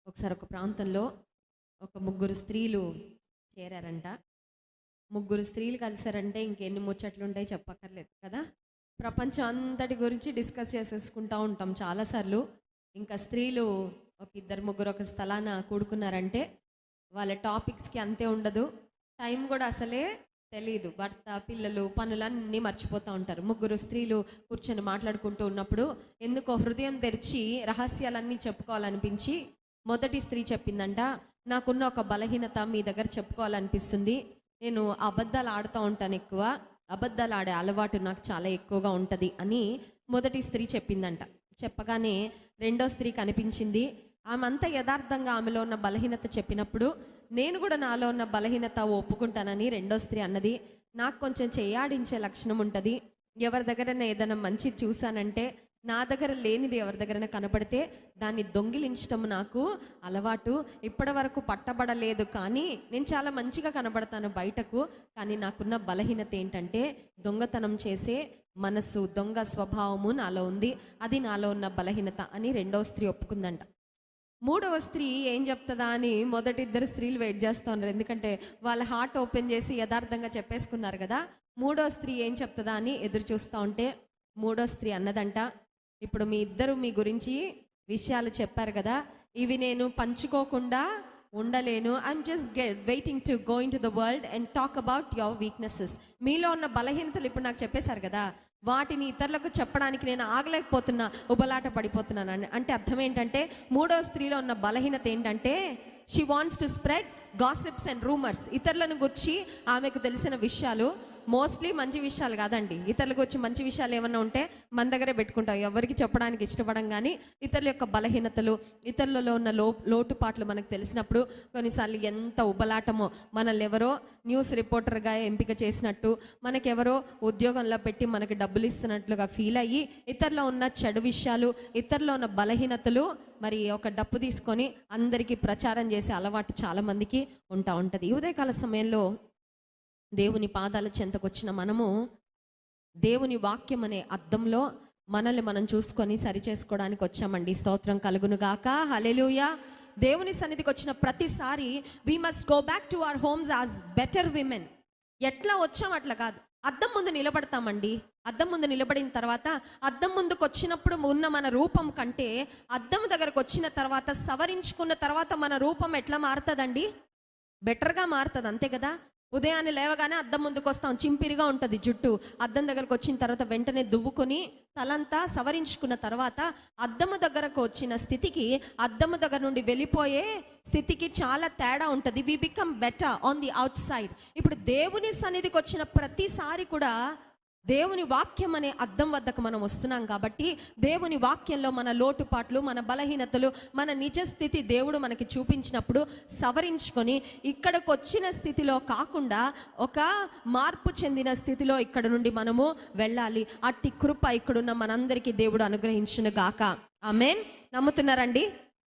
ఒకసారి ఒక ప్రాంతంలో ఒక ముగ్గురు స్త్రీలు చేరారంట. ముగ్గురు స్త్రీలు కలిసారంటే ఇంకెన్ని ముచ్చట్లు ఉంటాయి చెప్పక్కర్లేదు కదా. ప్రపంచం అంతటి గురించి డిస్కస్ చేసేసుకుంటూ ఉంటాం చాలాసార్లు. ఇంకా స్త్రీలు ఒక ఇద్దరు ముగ్గురు ఒక స్థలాన కూడుకున్నారంటే వాళ్ళ టాపిక్స్కి అంతే ఉండదు, టైం కూడా అసలే తెలీదు. భర్త పిల్లలు పనులన్నీ మర్చిపోతూ ఉంటారు. ముగ్గురు స్త్రీలు కూర్చొని మాట్లాడుకుంటూ ఉన్నప్పుడు ఎందుకో హృదయం తెరిచి రహస్యాలన్నీ చెప్పుకోవాలనిపించి మొదటి స్త్రీ చెప్పిందంట, నాకున్న ఒక బలహీనత మీ దగ్గర చెప్పుకోవాలనిపిస్తుంది. నేను అబద్ధాలు ఆడుతూ ఉంటాను, ఎక్కువ అబద్ధాలు ఆడే అలవాటు నాకు చాలా ఎక్కువగా ఉంటుంది అని మొదటి స్త్రీ చెప్పిందంట. చెప్పగానే రెండో స్త్రీ కనిపించింది. ఆమె అంత యథార్థంగా ఆమెలో ఉన్న బలహీనత చెప్పినప్పుడు నేను కూడా నాలో ఉన్న బలహీనత ఒప్పుకుంటానని రెండో స్త్రీ అన్నది. నాకు కొంచెం చేయాడించే లక్షణం ఉంటుంది. ఎవరి దగ్గరైనా ఏదైనా మంచి చూశానంటే నా దగ్గర లేనిది ఎవరి దగ్గరైనా కనపడితే దాన్ని దొంగిలించడం నాకు అలవాటు. ఇప్పటి వరకు పట్టబడలేదు, కానీ నేను చాలా మంచిగా కనబడతాను బయటకు. కానీ నాకున్న బలహీనత ఏంటంటే దొంగతనం చేసే మనసు, దొంగ స్వభావము నాలో ఉంది. అది నాలో ఉన్న బలహీనత అని రెండవ స్త్రీ ఒప్పుకుందంట. మూడవ స్త్రీ ఏం చెప్తుందా అని మొదటి ఇద్దరు స్త్రీలు వెయిట్ చేస్తూ ఉన్నారు, ఎందుకంటే వాళ్ళ హార్ట్ ఓపెన్ చేసి యథార్థంగా చెప్పేసుకున్నారు కదా. మూడవ స్త్రీ ఏం చెప్తుందా అని ఎదురు చూస్తూ ఉంటే మూడో స్త్రీ అన్నదంట, ఇప్పుడు మీ ఇద్దరు మీ గురించి విషయాలు చెప్పారు కదా, ఇవి నేను పంచుకోకుండా ఉండలేను. I'm just waiting to go in to the world and talk about your weaknesses. మీలో ఉన్న బలహీనతలు ఇప్పుడు నాకు చెప్పేశారు కదా, వాటిని ఇతరులకు చెప్పడానికి నేను ఆగలేకపోతున్నా, ఉబలాట పడిపోతున్నాను. అంటే అర్థం ఏంటంటే మూడో స్త్రీలో ఉన్న బలహీనత ఏంటంటే she wants to spread gossips and rumours. ఇతరులను గురించి ఆమెకు తెలిసిన విషయాలు, మోస్ట్లీ మంచి విషయాలు కాదండి, ఇతరులకు వచ్చి మంచి విషయాలు ఏమన్నా ఉంటే మన దగ్గరే పెట్టుకుంటాం, ఎవరికి చెప్పడానికి ఇష్టపడం. కానీ ఇతరుల యొక్క బలహీనతలు, ఇతరులలో ఉన్న లోటుపాట్లు మనకు తెలిసినప్పుడు కొన్నిసార్లు ఎంత ఉబలాటమో, మనల్ని ఎవరో న్యూస్ రిపోర్టర్గా ఎంపిక చేసినట్టు, మనకెవరో ఉద్యోగంలో పెట్టి మనకి డబ్బులు ఇస్తున్నట్లుగా ఫీల్ అయ్యి ఇతరులో ఉన్న చెడు విషయాలు, ఇతరులో ఉన్న బలహీనతలు మరి ఒక డప్పు తీసుకొని అందరికీ ప్రచారం చేసే అలవాటు చాలామందికి ఉంటుంది. ఉదయకాల సమయంలో దేవుని పాదాల చెంతకొచ్చిన మనము దేవుని వాక్యం అనే అద్దంలో మనల్ని మనం చూసుకొని సరి చేసుకోవడానికి వచ్చామండి. స్తోత్రం కలుగును గాక, హల్లెలూయా. దేవుని సన్నిధికి వచ్చిన ప్రతిసారి we must go back to our homes as better women. ఎట్లా వచ్చాం అట్లా కాదు, అద్దం ముందు నిలబడతామండి. అద్దం ముందు నిలబడిన తర్వాత అద్దం ముందుకు వచ్చినప్పుడు ఉన్న మన రూపం కంటే అద్దం దగ్గరకు వచ్చిన తర్వాత సవరించుకున్న తర్వాత మన రూపం ఎట్లా మారుతుందండి? బెటర్గా మారుతుంది, అంతే కదా. ఉదయాన్నే లేవగానే అద్దం ముందుకు వస్తాం, చింపిరిగా ఉంటుంది జుట్టు. అద్దం దగ్గరకు వచ్చిన తర్వాత వెంటనే దువ్వుకొని తలంతా సవరించుకున్న తర్వాత అద్దము దగ్గరకు వచ్చిన స్థితికి, అద్దము దగ్గర నుండి వెళ్ళిపోయే స్థితికి చాలా తేడా ఉంటుంది. We become better on the outside. ఇప్పుడు దేవుని సన్నిధికి వచ్చిన ప్రతిసారి కూడా దేవుని వాక్యం అనే అద్దం వద్దకు మనం వస్తున్నాం కాబట్టి దేవుని వాక్యంలో మన లోటుపాట్లు, మన బలహీనతలు, మన నిజ స్థితి దేవుడు మనకి చూపించినప్పుడు సవరించుకొని ఇక్కడికి వచ్చిన స్థితిలో కాకుండా ఒక మార్పు చెందిన స్థితిలో ఇక్కడ నుండి మనము వెళ్ళాలి. అట్టి కృప ఇక్కడున్న మనందరికీ దేవుడు అనుగ్రహించును గాక. ఆమేన్. నమ్ముతున్నారండి?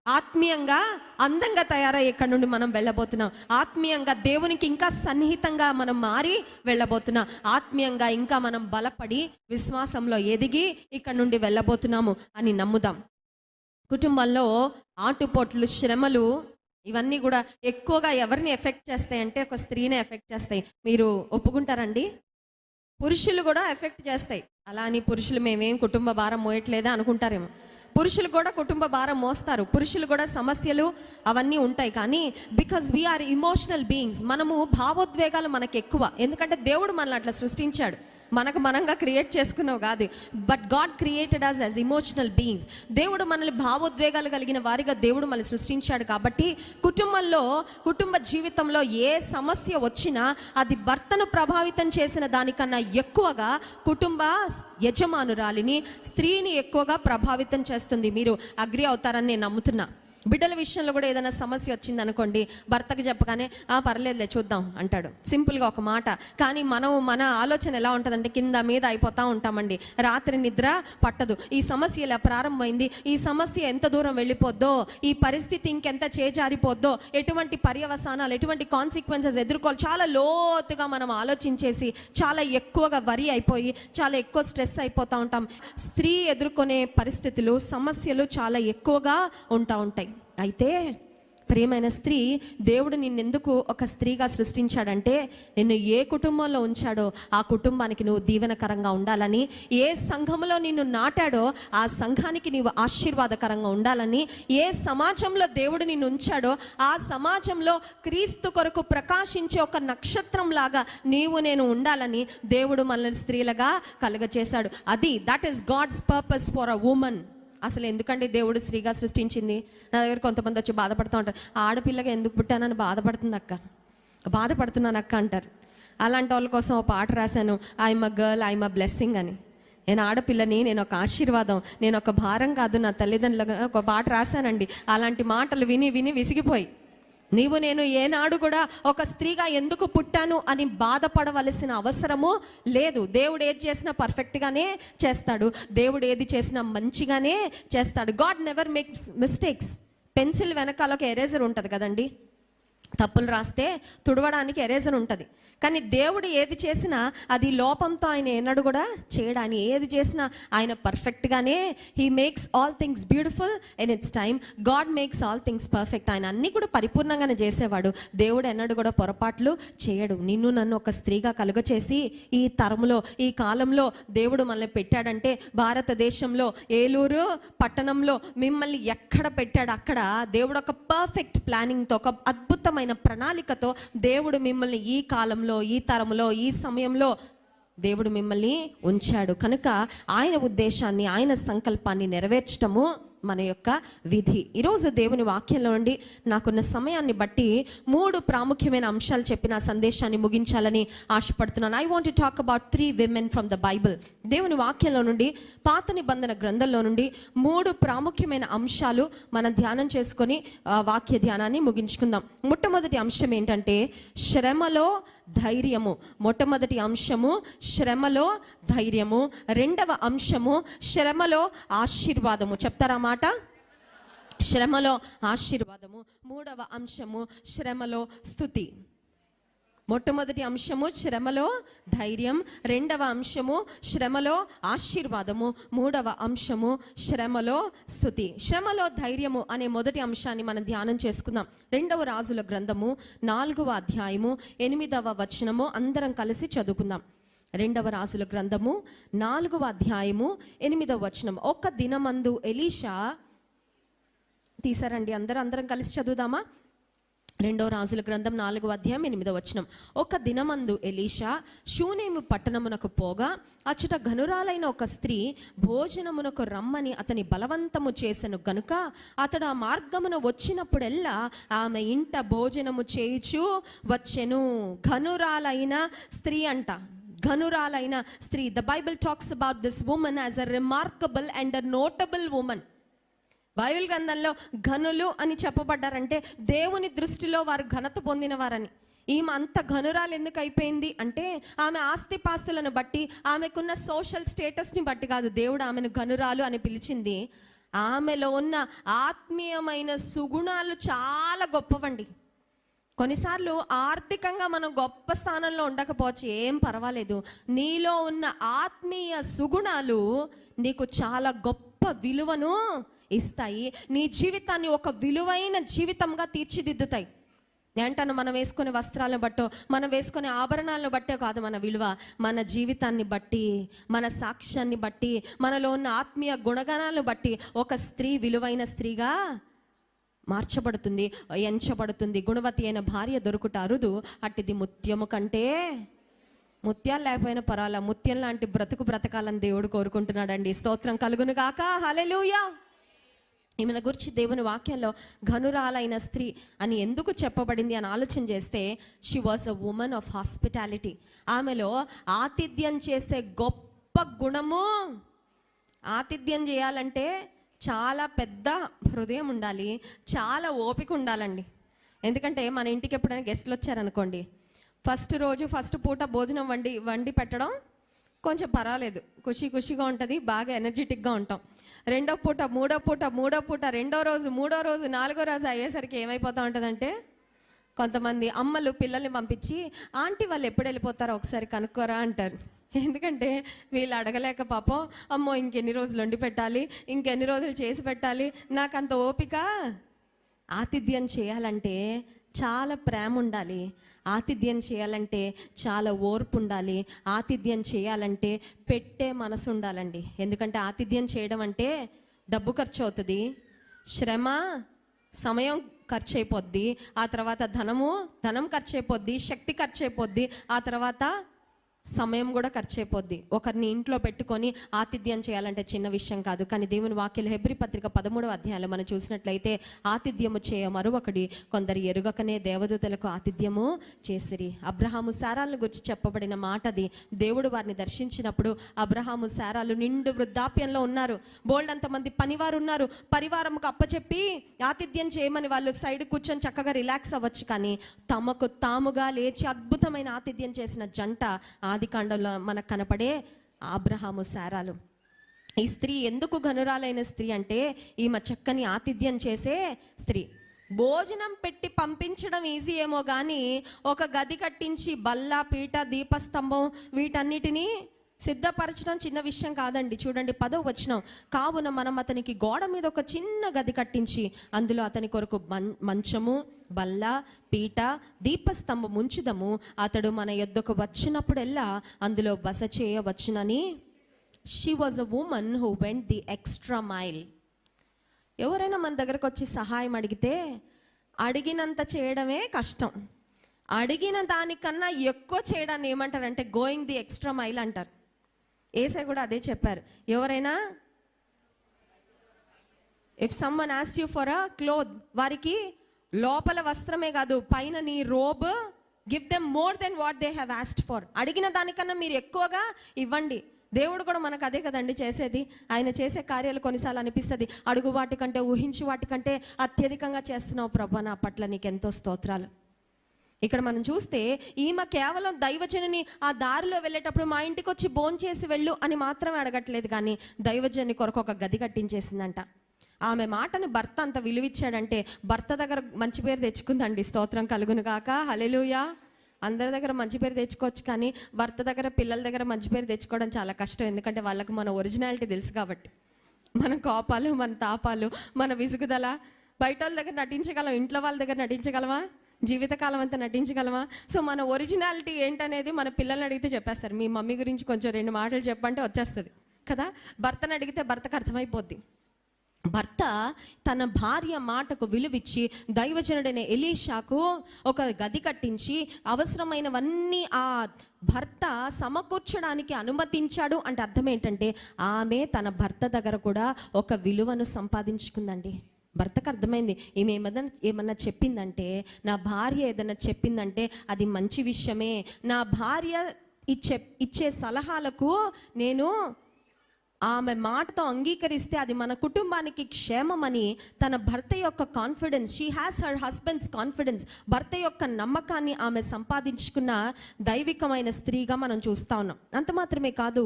ఆత్మీయంగా అందంగా తయారై ఇక్కడ నుండి మనం వెళ్ళబోతున్నాం. ఆత్మీయంగా దేవునికి ఇంకా సన్నిహితంగా మనం మారి వెళ్ళబోతున్నాం. ఆత్మీయంగా ఇంకా మనం బలపడి విశ్వాసంలో ఎదిగి ఇక్కడ నుండి వెళ్ళబోతున్నాము అని నమ్ముదాం. కుటుంబంలో ఆటుపోట్లు, శ్రమలు ఇవన్నీ కూడా ఎక్కువగా ఎవరిని ఎఫెక్ట్ చేస్తాయంటే ఒక స్త్రీనే ఎఫెక్ట్ చేస్తాయి. మీరు ఒప్పుకుంటారండి? పురుషులు కూడా ఎఫెక్ట్ చేస్తాయి. అలా అని పురుషులు మేమేం కుటుంబ భారం మోయట్లేదా అనుకుంటారేమో. పురుషులు కూడా కుటుంబ భారం మోస్తారు, పురుషులు కూడా సమస్యలు అవన్నీ ఉంటాయి. కానీ బికాజ్ వీఆర్ ఇమోషనల్ బీయింగ్స్, మనము భావోద్వేగాలు మనకు ఎక్కువ. ఎందుకంటే దేవుడు మనల్ని అట్లా సృష్టించాడు, మనకు మనంగా క్రియేట్ చేసుకున్నావు కాదు. But God created us as emotional beings. దేవుడు మనల్ని భావోద్వేగాలు కలిగిన వారిగా దేవుడు మనల్ని సృష్టించాడు. కాబట్టి కుటుంబంలో, కుటుంబ జీవితంలో ఏ సమస్య వచ్చినా అది భర్తను ప్రభావితం చేసిన దానికన్నా ఎక్కువగా కుటుంబ యజమానురాలిని, స్త్రీని ఎక్కువగా ప్రభావితం చేస్తుంది. మీరు అగ్రి అవుతారని నేను నమ్ముతున్నా. బిడ్డల విషయంలో కూడా ఏదైనా సమస్య వచ్చింది అనుకోండి, భర్తకు చెప్పగానే పర్లేదులే చూద్దాం అంటాడు, సింపుల్గా ఒక మాట. కానీ మన ఆలోచన ఎలా ఉంటుందంటే కింద మీద అయిపోతూ ఉంటామండి. రాత్రి నిద్ర పట్టదు. ఈ సమస్య ఇలా ప్రారంభమైంది, ఈ సమస్య ఎంత దూరం వెళ్ళిపోద్దో, ఈ పరిస్థితి ఇంకెంత చేజారిపోద్దో, ఎటువంటి పర్యవసానాలు, ఎటువంటి కాన్సిక్వెన్సెస్ ఎదుర్కోవాలి, చాలా లోతుగా మనం ఆలోచించేసి చాలా ఎక్కువగా వరి అయిపోయి చాలా ఎక్కువ స్ట్రెస్ అయిపోతూ ఉంటాం. స్త్రీ ఎదుర్కొనే పరిస్థితులు, సమస్యలు చాలా ఎక్కువగా ఉంటాయి. అయితే ప్రియమైన స్త్రీ, దేవుడు నిన్నెందుకు ఒక స్త్రీగా సృష్టించాడంటే నిన్ను ఏ కుటుంబంలో ఉంచాడో ఆ కుటుంబానికి నువ్వు దీవెనకరంగా ఉండాలని, ఏ సంఘంలో నిన్ను నాటాడో ఆ సంఘానికి నీవు ఆశీర్వాదకరంగా ఉండాలని, ఏ సమాజంలో దేవుడు నిన్ను ఉంచాడో ఆ సమాజంలో క్రీస్తు కొరకు ప్రకాశించే ఒక నక్షత్రం లాగా నీవు నేను ఉండాలని దేవుడు మనల్ని స్త్రీలుగా కలుగచేశాడు. That is God's purpose for a women. అసలు ఎందుకంటే దేవుడు స్త్రీగా సృష్టించింది? నా దగ్గర కొంతమంది వచ్చి బాధపడుతూ ఉంటారు, ఆడపిల్లగా ఎందుకు పుట్టానని బాధపడుతున్నాను అక్క అంటారు. అలాంటి వాళ్ళ కోసం ఒక పాట రాశాను, I'm a girl, I'm a blessing అని. నేను ఆడపిల్లని, నేను ఒక ఆశీర్వాదం, నేను ఒక భారం కాదు నా తల్లిదండ్రులకు, ఒక పాట రాశానండి. అలాంటి మాటలు విని విని విసిగిపోయి నీవు నేను ఏనాడు కూడా ఒక స్త్రీగా ఎందుకు పుట్టాను అని బాధపడవలసిన అవసరము లేదు. దేవుడు ఏది చేసినా పర్ఫెక్ట్గానే చేస్తాడు. దేవుడు ఏది చేసినా మంచిగానే చేస్తాడు. God never makes mistakes. Pencil వెనకాల ఒక ఎరేజర్ ఉంటుంది కదండి, తప్పులు రాస్తే తుడవడానికి ఎరేజర్ ఉంటుంది. కానీ దేవుడు ఏది చేసినా అది లోపంతో ఆయన ఏనాడు కూడా చేయడు. ఆయన ఏది చేసినా ఆయన పర్ఫెక్ట్గానే, he makes all things beautiful in its time. God makes all things perfect. ఆయన అన్నీ కూడా పరిపూర్ణంగానే చేసేవాడు. దేవుడు ఎన్నడూ కూడా పొరపాట్లు చేయడు. నిన్ను నన్ను ఒక స్త్రీగా కలుగచేసి ఈ తరంలో, ఈ కాలంలో దేవుడు మనల్ని పెట్టాడంటే, భారతదేశంలో ఏలూరు పట్టణంలో మిమ్మల్ని ఎక్కడ పెట్టాడు అక్కడ దేవుడు ఒక పర్ఫెక్ట్ ప్లానింగ్తో, ఒక అద్భుతమైన ప్రణాళికతో దేవుడు మిమ్మల్ని ఈ కాలంలో, ఈ తరంలో, ఈ సమయంలో దేవుడు మిమ్మల్ని ఉంచాడు. కనుక ఆయన ఉద్దేశాన్ని, ఆయన సంకల్పాన్ని నెరవేర్చడము మన యొక్క విధి. ఈరోజు దేవుని వాక్యంలో నుండి నాకున్న సమయాన్ని బట్టి 3 ప్రాముఖ్యమైన అంశాలు చెప్పిన సందేశాన్ని ముగించాలని ఆశపడుతున్నాను. I want to talk about 3 women from the Bible. దేవుని వాక్యంలో నుండి, పాత నిబంధన గ్రంథంలో నుండి 3 ప్రాముఖ్యమైన అంశాలు మనం ధ్యానం చేసుకొని వాక్య ధ్యానాన్ని ముగించుకుందాం. మొట్టమొదటి అంశం ఏంటంటే శ్రమలో ధైర్యము. మొట్టమొదటి అంశము శ్రమలో ధైర్యము. రెండవ అంశము శ్రమలో ఆశీర్వాదము. చెప్తారా మాట? శ్రమలో ఆశీర్వాదము. మూడవ అంశము శ్రమలో స్తుతి. మొట్టమొదటి అంశము శ్రమలో ధైర్యం, రెండవ అంశము శ్రమలో ఆశీర్వాదము, మూడవ అంశము శ్రమలో స్తుతి. శ్రమలో ధైర్యము అనే మొదటి అంశాన్ని మనం ధ్యానం చేసుకుందాం. 2వ రాజుల గ్రంథము 4వ అధ్యాయము 8వ వచనము అందరం కలిసి చదువుకుందాం. 2వ రాజుల గ్రంథము 4వ అధ్యాయము 8వ వచనం. ఒక దినమందు ఎలీషా, తీసారండి అందరం కలిసి చదువుదామా? 2వ రాజుల గ్రంథం 4వ అధ్యాయం 8వ వచనం. ఒక దినమందు ఎలీషా షూనేము పట్టణమునకు పోగా అచ్చట ఘనురాలైన ఒక స్త్రీ భోజనమునకు రమ్మని అతని బలవంతము చేసెను గనుక అతడు ఆ మార్గమున వచ్చినప్పుడెల్లా ఆమె ఇంట భోజనము చేయుచు వచ్చెను. ఘనురాలైన స్త్రీ అంట, ఘనురాలైన స్త్రీ. The Bible talks about this woman as a remarkable and a notable woman. Bible గ్రంథంలో ఘనులు అని చెప్పబడ్డారంటే దేవుని దృష్టిలో వారు ఘనత పొందినవారని. ఈమె అంత ఘనురాలు ఎందుకు అయిపోయింది అంటే ఆమె ఆస్తిపాస్తులను బట్టి, ఆమెకున్న సోషల్ స్టేటస్ని బట్టి కాదు దేవుడు ఆమెను ఘనురాలు అని పిలిచింది. ఆమెలో ఉన్న ఆత్మీయమైన సుగుణాలు చాలా గొప్పవండి. కొన్నిసార్లు ఆర్థికంగా మనం గొప్ప స్థానంలో ఉండకపోవచ్చు, ఏం పర్వాలేదు. నీలో ఉన్న ఆత్మీయ సుగుణాలు నీకు చాలా గొప్ప విలువను ఇస్తాయి. నీ జీవితాన్ని ఒక విలువైన జీవితంగా తీర్చిదిద్దుతాయి. ఏంటన్నా మనం వేసుకునే వస్త్రాలను బట్టో, మనం వేసుకునే ఆభరణాలను బట్టే కాదు మన విలువ. మన జీవితాన్ని బట్టి, మన సాక్ష్యాన్ని బట్టి, మనలో ఉన్న ఆత్మీయ గుణగణాలను బట్టి ఒక స్త్రీ విలువైన స్త్రీగా మార్చబడుతుంది, ఎంచబడుతుంది. గుణవతి అయిన భార్య దొరుకుట అరుదు, అట్టిది ముత్యము కంటే. ముత్యాలు లేకపోయినా పర్వాలా, ముత్యం లాంటి బ్రతకాలని దేవుడు కోరుకుంటున్నాడండి. స్తోత్రం కలుగును గాక. హల్లెలూయా. ఈమెను గురించి దేవుని వాక్యంలో ఘనురాలైన స్త్రీ అని ఎందుకు చెప్పబడింది అని ఆలోచన చేస్తే, she was a women of hospitality. ఆమెలో ఆతిథ్యం చేసే గొప్ప గుణము. ఆతిథ్యం చేయాలంటే చాలా పెద్ద హృదయం ఉండాలి, చాలా ఓపిక ఉండాలండి. ఎందుకంటే మన ఇంటికి ఎప్పుడైనా గెస్ట్లు వచ్చారనుకోండి, ఫస్ట్ పూట భోజనం వండి పెట్టడం కొంచెం పర్వాలేదు, ఖుషిగా ఉంటుంది, బాగా ఎనర్జెటిక్గా ఉంటాం. రెండో పూట, మూడో పూట, రెండో రోజు, మూడో రోజు, నాలుగో రోజు అయ్యేసరికి ఏమైపోతూ ఉంటుందంటే, కొంతమంది అమ్మలు పిల్లల్ని పంపించి ఆంటీ వాళ్ళు ఎప్పుడు వెళ్ళిపోతారో ఒకసారి కనుక్కోరా అంటారు. ఎందుకంటే వీళ్ళు అడగలేక పాపం, అమ్మో ఇంకెన్ని రోజులు వండి పెట్టాలి, ఇంకెన్ని రోజులు చేసి పెట్టాలి, నాకు అంత ఓపిక ఆతిథ్యం చేయాలంటే చాలా ప్రేమ ఉండాలి. ఆతిథ్యం చేయాలంటే చాలా ఓర్పు ఉండాలి. ఆతిథ్యం చేయాలంటే పెట్టే మనసు ఉండాలండి. ఎందుకంటే ఆతిథ్యం చేయడం అంటే డబ్బు ఖర్చు అవుతుంది, శ్రమ సమయం ఖర్చు అయిపోద్ది, ఆ తర్వాత ధనం ఖర్చు అయిపోద్ది, శక్తి ఖర్చు అయిపోద్ది, ఆ తర్వాత సమయం కూడా ఖర్చు అయిపోద్ది. ఒకరిని ఇంట్లో పెట్టుకొని ఆతిథ్యం చేయాలంటే చిన్న విషయం కాదు. కానీ దేవుని వాక్యాలు హెబ్రీ పత్రిక 13వ అధ్యాయంలో మనం చూసినట్లయితే ఆతిథ్యము చేయ మరొకటి కొందరు ఎరుగకనే దేవదూతలకు ఆతిథ్యము చేసిరి. అబ్రహాము శారాలను గురించి చెప్పబడిన మాటది. దేవుడు వారిని దర్శించినప్పుడు అబ్రహాము శారాలు నిండు వృద్ధాప్యంలో ఉన్నారు. బోల్డ్ అంతమంది పనివారు ఉన్నారు. పరివారంకు అప్పచెప్పి ఆతిథ్యం చేయమని వాళ్ళు సైడ్ కూర్చొని చక్కగా రిలాక్స్ అవ్వచ్చు. కానీ తమకు తాముగా లేచి అద్భుతమైన ఆతిథ్యం చేసిన జంట ఆదికాండంలో మనకు కనపడే అబ్రహాము శారాలు. ఈ స్త్రీ ఎందుకు ఘనురాలైన స్త్రీ అంటే ఈమె చక్కని ఆతిథ్యం చేసే స్త్రీ. భోజనం పెట్టి పంపించడం ఈజీ ఏమో కానీ ఒక గది కట్టించి బల్ల, పీట, దీపస్తంభం వీటన్నిటినీ సిద్ధపరచడం చిన్న విషయం కాదండి. చూడండి 10వ వచనం, కావున మనం అతనికి గోడ మీద ఒక చిన్న గది కట్టించి అందులో అతని కొరకు మంచము, బల్ల, పీట, దీపస్తంభం ఉంచుదము. అతడు మన యొద్దకు వచ్చినప్పుడెల్లా అందులో బస చేయవచ్చునని. She was a woman who went the extra mile. ఎవరైనా మన దగ్గరకు వచ్చి సహాయం అడిగితే అడిగినంత చేయడమే కష్టం. అడిగిన దానికన్నా ఎక్కువ చేయడాన్ని ఏమంటారంటే గోయింగ్ ది ఎక్స్ట్రా మైల్ అంటారు. యేసయ్య కూడా అదే చెప్పారు. ఎవరైనా if someone asks you for a cloth, వారికి లోపల వస్త్రమే కాదు పైన నీ robe, give them more than what they have asked for. అడిగిన దానికన్నా మీరు ఎక్కువగా ఇవ్వండి. దేవుడు కూడా మనకు అదే కదండి చేసేది. ఆయన చేసే కార్యాలు కొన్నిసార్లు అనిపిస్తుంది అడుగు వాటికంటే, ఊహించి వాటికంటే అత్యధికంగా చేస్తున్నావు ప్రభా, నా పట్ల నీకు ఎంతో స్తోత్రాలు. ఇక్కడ మనం చూస్తే ఈమె కేవలం దైవజనుని ఆ దారిలో వెళ్ళేటప్పుడు మా ఇంటికి వచ్చి భోంచేసి వెళ్ళు అని మాత్రమే అడగట్లేదు, కానీ దైవజనుని కొరకు ఒక గది కట్టించేసిందంట. ఆమె మాటని భర్త అంత విలువిచ్చాడంటే భర్త దగ్గర మంచి పేరు తెచ్చుకుందండి. స్తోత్రం కలుగును గాక, హల్లెలూయా. అందరి దగ్గర మంచి పేరు తెచ్చుకోవచ్చు, కానీ భర్త దగ్గర, పిల్లల దగ్గర మంచి పేరు తెచ్చుకోవడం చాలా కష్టం. ఎందుకంటే వాళ్ళకు మన ఒరిజినాలిటీ తెలుసు కాబట్టి. మన కోపాలు, మన తాపాలు, మన విసుగుదల బయట వాళ్ళ దగ్గర నటించగలం, ఇంట్లో వాళ్ళ దగ్గర నటించగలమా? జీవితకాలం అంతా నటించగలమా? సో మన ఒరిజినాలిటీ ఏంటనేది మన పిల్లల్ని అడిగితే చెప్పేస్తారు. మీ మమ్మీ గురించి కొంచెం 2 మాటలు చెప్పంటే వచ్చేస్తుంది కదా. భర్తను అడిగితే భర్తకు అర్థమైపోద్ది. భర్త తన భార్య మాటకు విలువిచ్చి దైవజనుడైన ఎలీషాకు ఒక గది కట్టించి అవసరమైనవన్నీ ఆ భర్త సమకూర్చడానికి అనుమతించాడు. అంటే అర్థం ఏంటంటే ఆమె తన భర్త దగ్గర కూడా ఒక విలువను సంపాదించుకుందండి. భర్తకు అర్థమైంది ఈమె ఏమన్నా చెప్పిందంటే, నా భార్య ఏదన్నా చెప్పిందంటే అది మంచి విషయమే, నా భార్య ఇచ్చే సలహాలకు నేను ఆమె మాటతో అంగీకరిస్తే అది మన కుటుంబానికి క్షేమమని తన భర్త యొక్క confidence, she has her husbands confidence, భర్త యొక్క నమ్మకాన్ని ఆమె సంపాదించుకున్న దైవికమైన స్త్రీగా మనం చూస్తూ ఉన్నాం. అంత మాత్రమే కాదు,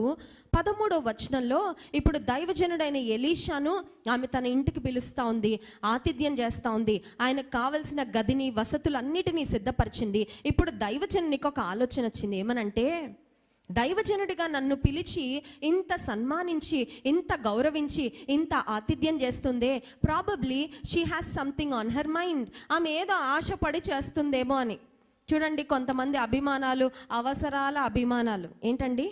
13వ వచనంలో ఇప్పుడు దైవజనుడైన ఎలీషాను ఆమె తన ఇంటికి పిలుస్తూ ఉంది, ఆతిథ్యం చేస్తూ ఉంది, ఆయనకు కావలసిన గదిని, వసతులన్నిటినీ సిద్ధపరిచింది. ఇప్పుడు దైవజనునికి ఒక ఆలోచన వచ్చింది. ఏమనంటే, దైవజనుడిగా నన్ను పిలిచి ఇంత సన్మానించి, ఇంత గౌరవించి, ఇంత ఆతిథ్యం చేస్తుందే, probably she has something on her mind. ఆమె ఏదో ఆశపడి చేస్తుందేమో అని. చూడండి, కొంతమంది అభిమానాలు, అవసరాల అభిమానాలు ఏంటండి,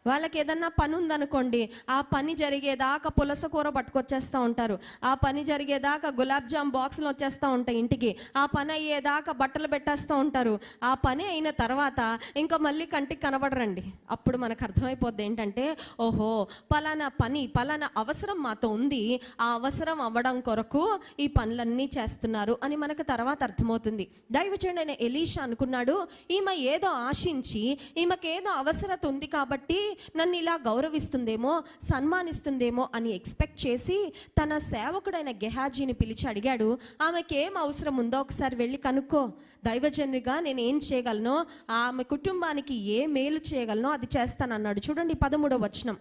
వాళ్ళకి ఏదన్నా పని ఉందనుకోండి, ఆ పని జరిగేదాకా పులస కూర పట్టుకొచ్చేస్తూ ఉంటారు, ఆ పని జరిగేదాకా గులాబ్ జామ్ బాక్సులు వచ్చేస్తూ ఉంటాయి ఇంటికి, ఆ పని అయ్యేదాకా బట్టలు పెట్టేస్తూ ఉంటారు. ఆ పని అయిన తర్వాత ఇంకా మళ్ళీ కంటికి కనబడరండి. అప్పుడు మనకు అర్థమైపోద్ది ఏంటంటే, ఓహో పలానా పని, పలానా అవసరం మాతో ఉంది, ఆ అవసరం అవ్వడం కొరకు ఈ పనులన్నీ చేస్తున్నారు అని మనకు తర్వాత అర్థమవుతుంది. దైవజనుడైన ఎలీషా అనుకున్నాడు, ఈమె ఏదో ఆశించి, ఈమెకేదో అవసరత ఉంది కాబట్టి నన్ను ఇలా గౌరవిస్తుందేమో, సన్మానిస్తుందేమో అని ఎక్స్పెక్ట్ చేసి తన సేవకుడైన గెహాజీని పిలిచి అడిగాడు, ఆమెకేం అవసరం ఉందో ఒకసారి వెళ్ళి కనుక్కో, దైవజనుడిగా నేను ఏం చేయగలనో, ఆమె కుటుంబానికి ఏ మేలు చేయగలనో అది చేస్తానన్నాడు. చూడండి 13వ వచనం,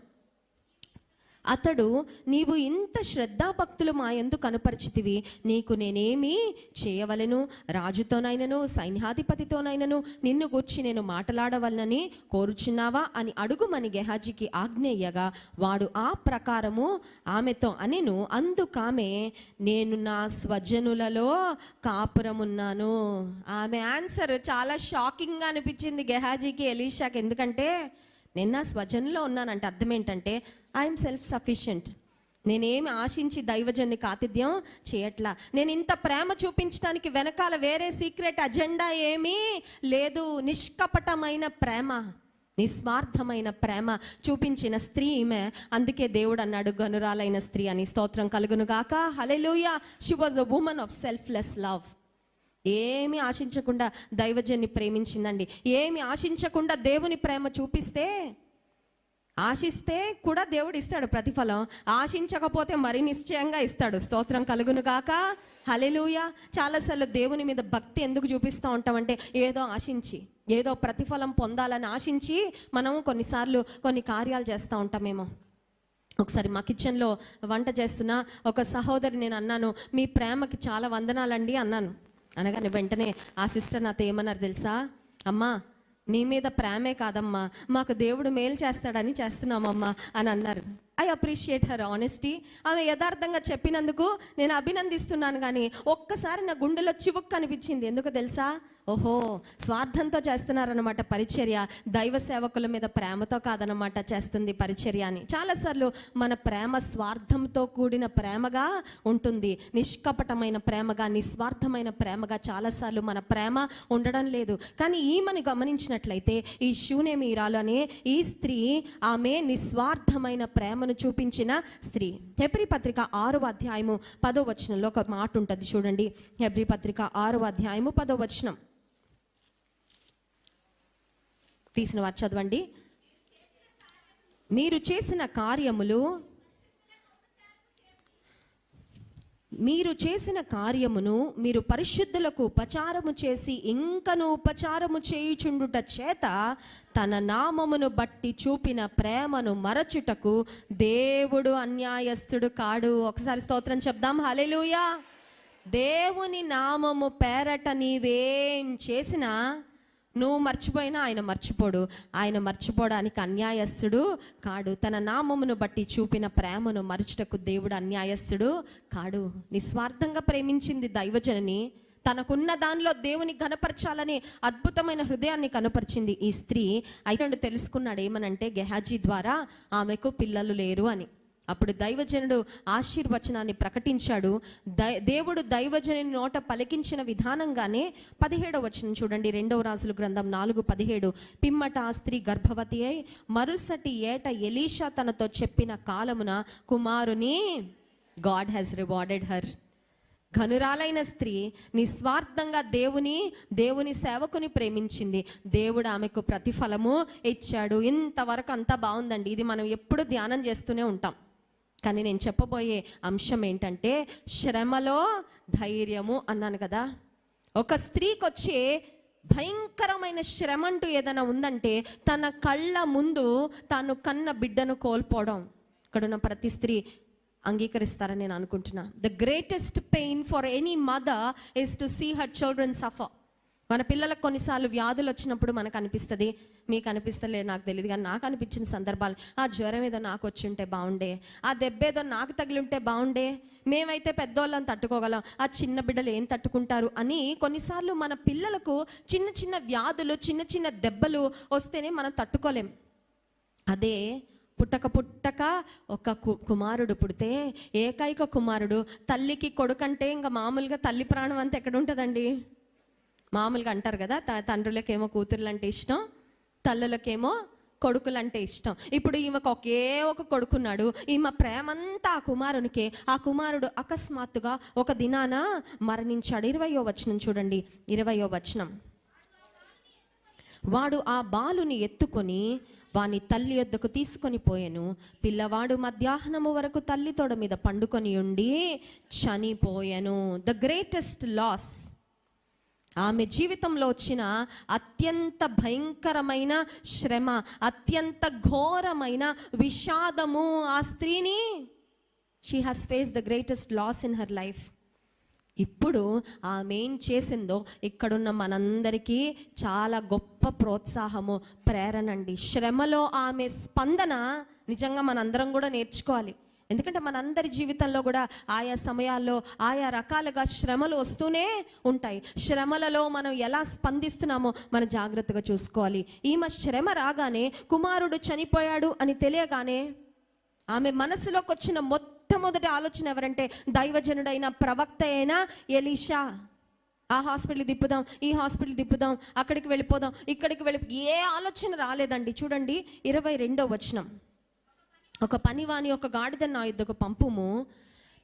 అతడు, నీవు ఇంత శ్రద్ధాభక్తులు మా యందు కనుపరిచితివి, నీకు నేనేమి చేయవలెను? రాజుతోనైనను సైన్యాధిపతితోనైనను నిన్ను గూర్చి నేను మాట్లాడవలనని కోరుచున్నావా అని అడుగుమని గెహాజీకి ఆజ్ఞేయగా, వాడు ఆ ప్రకారము ఆమెతో అనెను. అందుకామె, నేను నా స్వజనులలో కాపురమున్నాను. ఆమె ఆన్సర్ చాలా షాకింగ్గా అనిపించింది గెహాజీకి, ఎలీషాకి. ఎందుకంటే నేను నా స్వజనులో ఉన్నానంటే అర్థం ఏంటంటే ఐఎమ్ సెల్ఫ్ సఫిషియెంట్. నేనేమి ఆశించి దైవజన్ని ఆతిథ్యం చేయట్లా. నేను ఇంత ప్రేమ చూపించడానికి వెనకాల వేరే సీక్రెట్ అజెండా ఏమీ లేదు. నిష్కపటమైన ప్రేమ, నిస్వార్థమైన ప్రేమ చూపించిన స్త్రీ ఈమె. అందుకే దేవుడు అన్నాడు గనురాలైన స్త్రీ అని. స్తోత్రం కలుగును గాక. Hallelujah. She was a woman of selfless love. ఏమి ఆశించకుండా దైవజన్ని ప్రేమించిందండి. ఏమి ఆశించకుండా దేవుని ప్రేమ చూపిస్తే, ఆశిస్తే కూడా దేవుడు ఇస్తాడు ప్రతిఫలం, ఆశించకపోతే మరి నిశ్చయంగా ఇస్తాడు. స్తోత్రం కలుగును గాక. హల్లెలూయా. చాలాసార్లు దేవుని మీద భక్తి ఎందుకు చూపిస్తూ ఉంటామంటే ఏదో ఆశించి, ఏదో ప్రతిఫలం పొందాలని ఆశించి మనం కొన్నిసార్లు కొన్ని కార్యాలు చేస్తూ ఉంటామేమో. ఒకసారి మా కిచెన్లో వంట చేస్తున్న ఒక సహోదరి నేను అన్నాను, మీ ప్రేమకి చాలా వందనాలండి అన్నాను. అనగానే వెంటనే ఆ సిస్టర్ నాతో ఏమన్నారు తెలుసా? అమ్మా, మీ మీద ప్రేమే కాదమ్మా, మాకు దేవుడు మేలు చేస్తాడని చేస్తున్నామమ్మా అని అన్నారు. I appreciate her honesty. ఆమె యథార్థంగా చెప్పినందుకు నేను అభినందిస్తున్నాను. కానీ ఒక్కసారి నా గుండెలో చివుక్కు అనిపించింది. ఎందుకు తెలుసా? ఓహో, స్వార్థంతో చేస్తున్నారన్నమాట పరిచర్య, దైవ సేవకుల మీద ప్రేమతో కాదనమాట చేస్తుంది పరిచర్య అని. చాలాసార్లు మన ప్రేమ స్వార్థంతో కూడిన ప్రేమగా ఉంటుంది. నిష్కపటమైన ప్రేమగా, నిస్వార్థమైన ప్రేమగా చాలాసార్లు మన ప్రేమ ఉండడం లేదు. కానీ ఈమెను గమనించినట్లయితే ఈ షూనేమీరాలు అనే ఈ స్త్రీ, ఆమె నిస్వార్థమైన ప్రేమను చూపించిన స్త్రీ. హెబ్రీ పత్రిక 6వ అధ్యాయము 10వ వచనంలో ఒక మాట ఉంటుంది చూడండి. హెబ్రీ పత్రిక 6వ అధ్యాయము 10వ వచనం తీసిన వారు చదవండి. మీరు చేసిన కార్యమును మీరు పరిశుద్ధులకు ఉపచారము చేసి ఇంకను ఉపచారము చేయుచుండుట చేత తన నామమును బట్టి చూపిన ప్రేమను మరచుటకు దేవుడు అన్యాయస్తుడు కాడు. ఒకసారి స్తోత్రం చెప్దాం. హల్లెలూయా. దేవుని నామము పేరట నీవేం చేసినా, నువ్వు మర్చిపోయినా ఆయన మర్చిపోడు. ఆయన మర్చిపోవడానికి అన్యాయస్తుడు కాడు. తన నామమును బట్టి చూపిన ప్రేమను మరచుటకు దేవుడు అన్యాయస్తుడు కాడు. నిస్వార్థంగా ప్రేమించింది దైవజనని. తనకున్న దానిలో దేవుని కనపరచాలని అద్భుతమైన హృదయాన్ని కనపరిచింది ఈ స్త్రీ. అయితే తెలుసుకున్నాడు ఏమనంటే గెహాజీ ద్వారా ఆమెకు పిల్లలు లేరు అని. అప్పుడు దైవజనుడు ఆశీర్వచనాన్ని ప్రకటించాడు. దేవుడు దైవజనుని నోట పలికించిన విధానంగానే 17వ వచనం చూడండి. 2వ రాజుల గ్రంథం 4:17. పిమ్మట ఆ స్త్రీ గర్భవతి అయి మరుసటి ఏట ఎలీషా తనతో చెప్పిన కాలమున కుమారుని, గాడ్ హ్యాస్ రివార్డెడ్ హర్. ఘనురాలైన స్త్రీ నిస్వార్థంగా దేవుని సేవకుని ప్రేమించింది. దేవుడు ఆమెకు ప్రతిఫలము ఇచ్చాడు. ఇంతవరకు అంతా బాగుందండి. ఇది మనం ఎప్పుడు ధ్యానం చేస్తూనే ఉంటాం. కానీ నేను చెప్పబోయే అంశం ఏంటంటే శ్రమలో ధైర్యము అన్నాను కదా. ఒక స్త్రీకి వచ్చే భయంకరమైన శ్రమ అంటూ ఏదైనా ఉందంటే తన కళ్ళ ముందు తాను కన్న బిడ్డను కోల్పోవడం. ఇక్కడున్న ప్రతి స్త్రీ అంగీకరిస్తారని నేను అనుకుంటున్నా. The greatest pain for any mother is to see her children suffer. మన పిల్లలకు కొన్నిసార్లు వ్యాధులు వచ్చినప్పుడు మనకు అనిపిస్తుంది, మీకు అనిపిస్తలేదు నాకు తెలియదు, కానీ నాకు అనిపించిన సందర్భాలు, ఆ జ్వరం ఏదో నాకు వచ్చి ఉంటే బాగుండే, ఆ దెబ్బ ఏదో నాకు తగిలి ఉంటే బాగుండే, మేమైతే పెద్దోళ్ళని తట్టుకోగలం, ఆ చిన్న బిడ్డలు ఏం తట్టుకుంటారు అని కొన్నిసార్లు మన పిల్లలకు చిన్న చిన్న వ్యాధులు, చిన్న చిన్న దెబ్బలు వస్తేనే మనం తట్టుకోలేం. అదే పుట్టక ఒక కుమారుడు పుడితే, ఏకైక కుమారుడు, తల్లికి కొడుకంటే ఇంకా మామూలుగా తల్లి ప్రాణం అంతా ఎక్కడ ఉంటుందండి? మామూలుగా అంటారు కదా, తండ్రులకేమో కూతుర్లు అంటే ఇష్టం, తల్లులకేమో కొడుకులు అంటే ఇష్టం. ఇప్పుడు ఈమెకు ఒకే ఒక కొడుకున్నాడు. ఈమె ప్రేమంతా ఆ కుమారునికే. ఆ కుమారుడు అకస్మాత్తుగా ఒక దినాన మరణించాడు. 20వ వచనం చూడండి. 20వ వచనం. వాడు ఆ బాలుని ఎత్తుకొని వాని తల్లి యొద్దకు తీసుకొని పోయెను. పిల్లవాడు మధ్యాహ్నము వరకు తల్లి తొడ మీద పండుకొని ఉండి చనిపోయెను. The greatest loss. ఆమె జీవితంలో వచ్చిన అత్యంత భయంకరమైన శ్రమ, అత్యంత ఘోరమైన విషాదము ఆ స్త్రీని, she has face the greatest loss in her life. ఇప్పుడు ఆమె ఏం చేసిందో ఇక్కడున్న మనందరికీ చాలా గొప్ప ప్రోత్సాహము, ప్రేరణ అండి. శ్రమలో ఆమె స్పందన నిజంగా మనందరం కూడా నేర్చుకోవాలి. ఎందుకంటే మనందరి జీవితంలో కూడా ఆయా సమయాల్లో ఆయా రకాలుగా శ్రమలు వస్తూనే ఉంటాయి. శ్రమలలో మనం ఎలా స్పందిస్తున్నామో మనం జాగ్రత్తగా చూసుకోవాలి. ఈమె శ్రమ రాగానే కుమారుడు చనిపోయాడు అని తెలియగానే ఆమె మనసులోకి వచ్చిన మొట్టమొదటి ఆలోచన ఎవరంటే దైవజనుడైన ప్రవక్త అయిన ఎలీషా. ఆ హాస్పిటల్ తిప్పుదాం, ఈ హాస్పిటల్ తిప్పుదాం, అక్కడికి వెళ్ళిపోదాం, ఇక్కడికి ఏ ఆలోచన రాలేదండి. చూడండి 22వ వచనం, ఒక పనివాని ఒక గాడిద నా యొద్దకు పంపుము,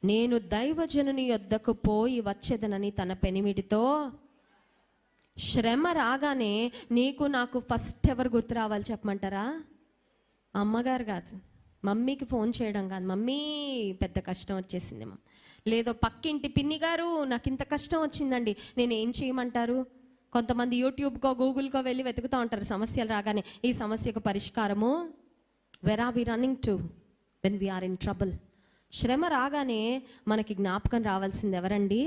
నేను దైవజనుని యొద్దకు పోయి వచ్చేదనని తన పెనిమిటితో. శ్రమ రాగానే నీకు నాకు ఫస్ట్ ఎవరు గుర్తు రావాలి చెప్పమంటారా? అమ్మగారు కాదు, మమ్మీకి ఫోన్ చేయడం కాదు, మమ్మీ పెద్ద కష్టం వచ్చేసింది, లేదో పక్కింటి పిన్ని గారు నాకు ఇంత కష్టం వచ్చిందండి, నేను ఏం చేయమంటారు? కొంతమంది యూట్యూబ్కో గూగుల్కో వెళ్ళి వెతుకుతూ ఉంటారు సమస్యలు రాగానే. ఈ సమస్యకు పరిష్కారము, where are we running to when we're in trouble? శ్రమ రాగానే మనకి జ్ఞాపకం రావాల్సింది ఎవరండి?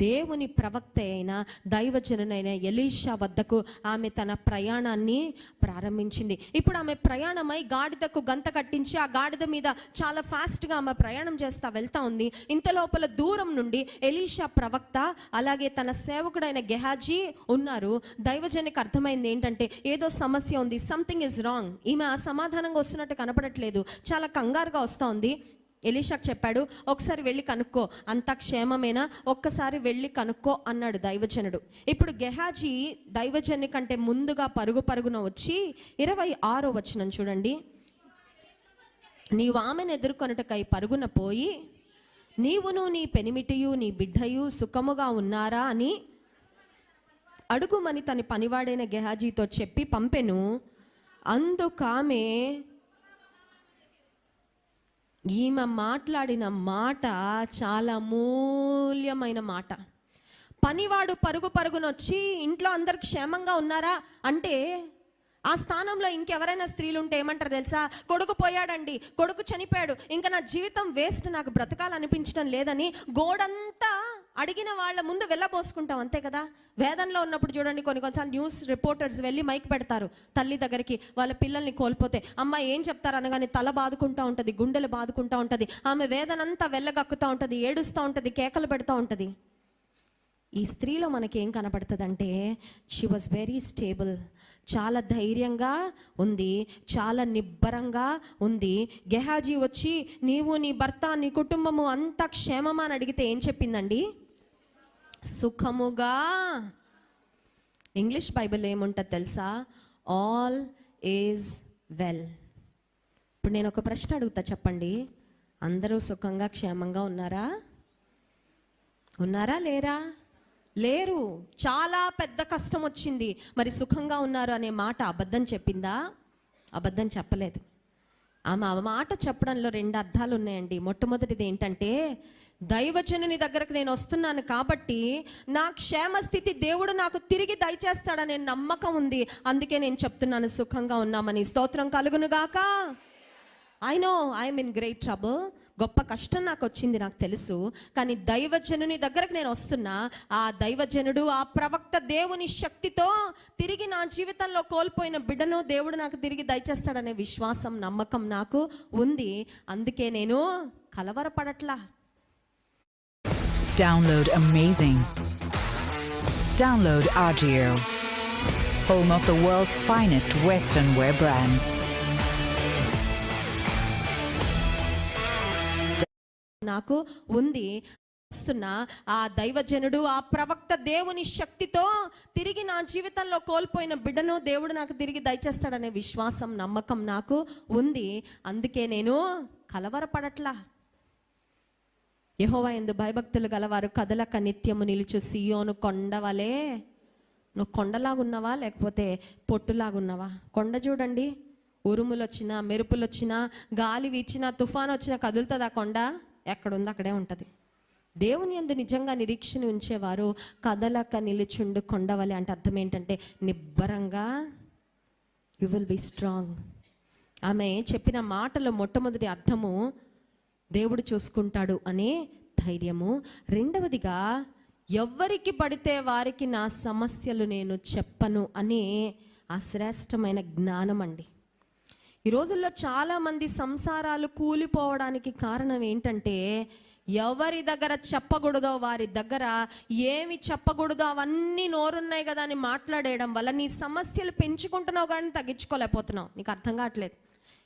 దేవుని ప్రవక్త అయిన దైవజనునైన ఎలీషా వద్దకు ఆమె తన ప్రయాణాన్ని ప్రారంభించింది. ఇప్పుడు ఆమె ప్రయాణమై గాడిదకు గంత కట్టించి ఆ గాడిద మీద చాలా ఫాస్ట్గా ఆమె ప్రయాణం చేస్తూ వెళ్తా ఉంది. ఇంత లోపల దూరం నుండి ఎలీషా ప్రవక్త అలాగే తన సేవకుడైన గెహాజీ ఉన్నారు. దైవజనికి అర్థమైంది ఏంటంటే ఏదో సమస్య ఉంది, సంథింగ్ ఇస్ రాంగ్. ఈమె సమాధానంగా వస్తున్నట్టు కనపడట్లేదు, చాలా కంగారుగా వస్తూ ఉంది. ఎలీషాకు చెప్పాడు, ఒకసారి వెళ్ళి కనుక్కో, అంతా క్షేమమేనా, ఒక్కసారి వెళ్ళి కనుక్కో అన్నాడు దైవజనుడు. ఇప్పుడు గెహాజీ దైవజను కంటే ముందుగా పరుగున వచ్చి 26వ వచనం చూడండి, నీవు ఆమెను ఎదుర్కొనుటకై పరుగున పోయి నీవును నీ పెనిమిటియు నీ బిడ్డయు సుఖముగా ఉన్నారా అని అడుగుమని తన పనివాడైన గెహాజీతో చెప్పి పంపెను. అందుకామె, ఈమె మాట్లాడిన మాట చాలా మూల్యమైన మాట. పనివాడు పరుగునొచ్చి ఇంట్లో అందరు క్షేమంగా ఉన్నారా అంటే ఆ స్థానంలో ఇంకెవరైనా స్త్రీలు ఉంటే ఏమంటారు తెలుసా? కొడుకు పోయాడండి, కొడుకు చనిపోయాడు, ఇంకా నా జీవితం వేస్ట్, నాకు బ్రతకాలనిపించడం లేదని గోడంతా అడిగిన వాళ్ళ ముందు వెళ్ళబోసుకుంటాం, అంతే కదా. వేదనలో ఉన్నప్పుడు చూడండి కొన్నిసార్లు న్యూస్ రిపోర్టర్స్ వెళ్ళి మైక్ పెడతారు తల్లి దగ్గరికి, వాళ్ళ పిల్లల్ని కోల్పోతే. అమ్మ ఏం చెప్తారు అనగానే తల బాదుకుంటూ ఉంటుంది, గుండెలు బాదుకుంటూ ఉంటుంది, ఆమె వేదనంతా వెళ్ళగక్కుతూ ఉంటుంది, ఏడుస్తూ ఉంటుంది, కేకలు పెడతా ఉంటుంది. ఈ స్త్రీలో మనకేం కనపడుతుందంటే షీ వాజ్ వెరీ స్టేబుల్, చాలా ధైర్యంగా ఉంది, చాలా నిబ్బరంగా ఉంది. గెహాజీ వచ్చి నీవు నీ భర్త నీ కుటుంబము అంతా క్షేమమా అని అడిగితే ఏం చెప్పిందండి? సుఖముగా. ఇంగ్లీష్ బైబిల్ ఏముంటుంది తెలుసా? All is well. ఇప్పుడు నేను ఒక ప్రశ్న అడుగుతా, చెప్పండి, అందరూ సుఖంగా క్షేమంగా ఉన్నారా? ఉన్నారా లేరా? లేరు. చాలా పెద్ద కష్టం వచ్చింది, మరి సుఖంగా ఉన్నారు అనే మాట అబద్ధం చెప్పిందా? అబద్ధం చెప్పలేదు. ఆమె ఆ మాట చెప్పడంలో 2 అర్థాలు ఉన్నాయండి. మొట్టమొదటిది ఏంటంటే దైవజనుని దగ్గరకు నేను వస్తున్నాను కాబట్టి నా క్షేమ స్థితి దేవుడు నాకు తిరిగి దయచేస్తాడనే నమ్మకం ఉంది, అందుకే నేను చెప్తున్నాను సుఖంగా ఉన్నామని. స్తోత్రం కలుగును గాక. I know I'm in great trouble, గొప్ప కష్టం నాకు వచ్చింది, నాకు తెలుసు, కానీ దైవజనుని దగ్గరకు నేను వస్తున్నా. ఆ దైవజనుడు, ఆ ప్రవక్త దేవుని శక్తితో తిరిగి నా జీవితంలో కోల్పోయిన బిడ్డను దేవుడు నాకు తిరిగి దయచేస్తాడనే విశ్వాసం, నమ్మకం నాకు ఉంది, అందుకే నేను కలవరపడట్లా. Download amazing. Download RGO, home of the world's finest Western wear brands. నాకు ఉంది. ఆ దైవజనుడు, ఆ ప్రవక్త దేవుని శక్తితో తిరిగి నా జీవితంలో కోల్పోయిన బిడ్డను దేవుడు నాకు తిరిగి దయచేస్తాడనే విశ్వాసం, నమ్మకం నాకు ఉంది, అందుకే నేను కలవరపడట్లా. యెహోవా యందు భయభక్తులు గలవారు కదలక నిత్యము నిలుచు సియోను కొండవలే. నువ్వు కొండలాగున్నావా లేకపోతే పొట్టులాగున్నావా? కొండ చూడండి, ఉరుములు వచ్చినా, మెరుపులు వచ్చినా, గాలి వీచినా, తుఫాను వచ్చినా కదులుతుంది ఆ కొండ? ఎక్కడుంది అక్కడే ఉంటుంది. దేవుని యందు నిజంగా నిరీక్షణ ఉంచేవారు కదలక నిలుచుండు కొండవలె అంటే అర్థం ఏంటంటే నిబ్బరంగా యు విల్ బి స్ట్రాంగ్. ఆమె చెప్పిన మాటలో మొట్టమొదటి అర్థము దేవుడు చూసుకుంటాడు అనే ధైర్యము. రెండవదిగా ఎవరికి పడితే వారికి నా సమస్యలు నేను చెప్పను అనే ఆ శ్రేష్టమైన జ్ఞానం అండి. ఈ రోజుల్లో చాలామంది సంసారాలు కూలిపోవడానికి కారణం ఏంటంటే ఎవరి దగ్గర చెప్పకూడదో వారి దగ్గర ఏమి చెప్పకూడదో అవన్నీ నోరున్నాయి కదా అని మాట్లాడేయడం వల్ల నీ సమస్యలు పెంచుకుంటున్నావు కానీ తగ్గించుకోలేకపోతున్నావు. నీకు అర్థం కావట్లేదు.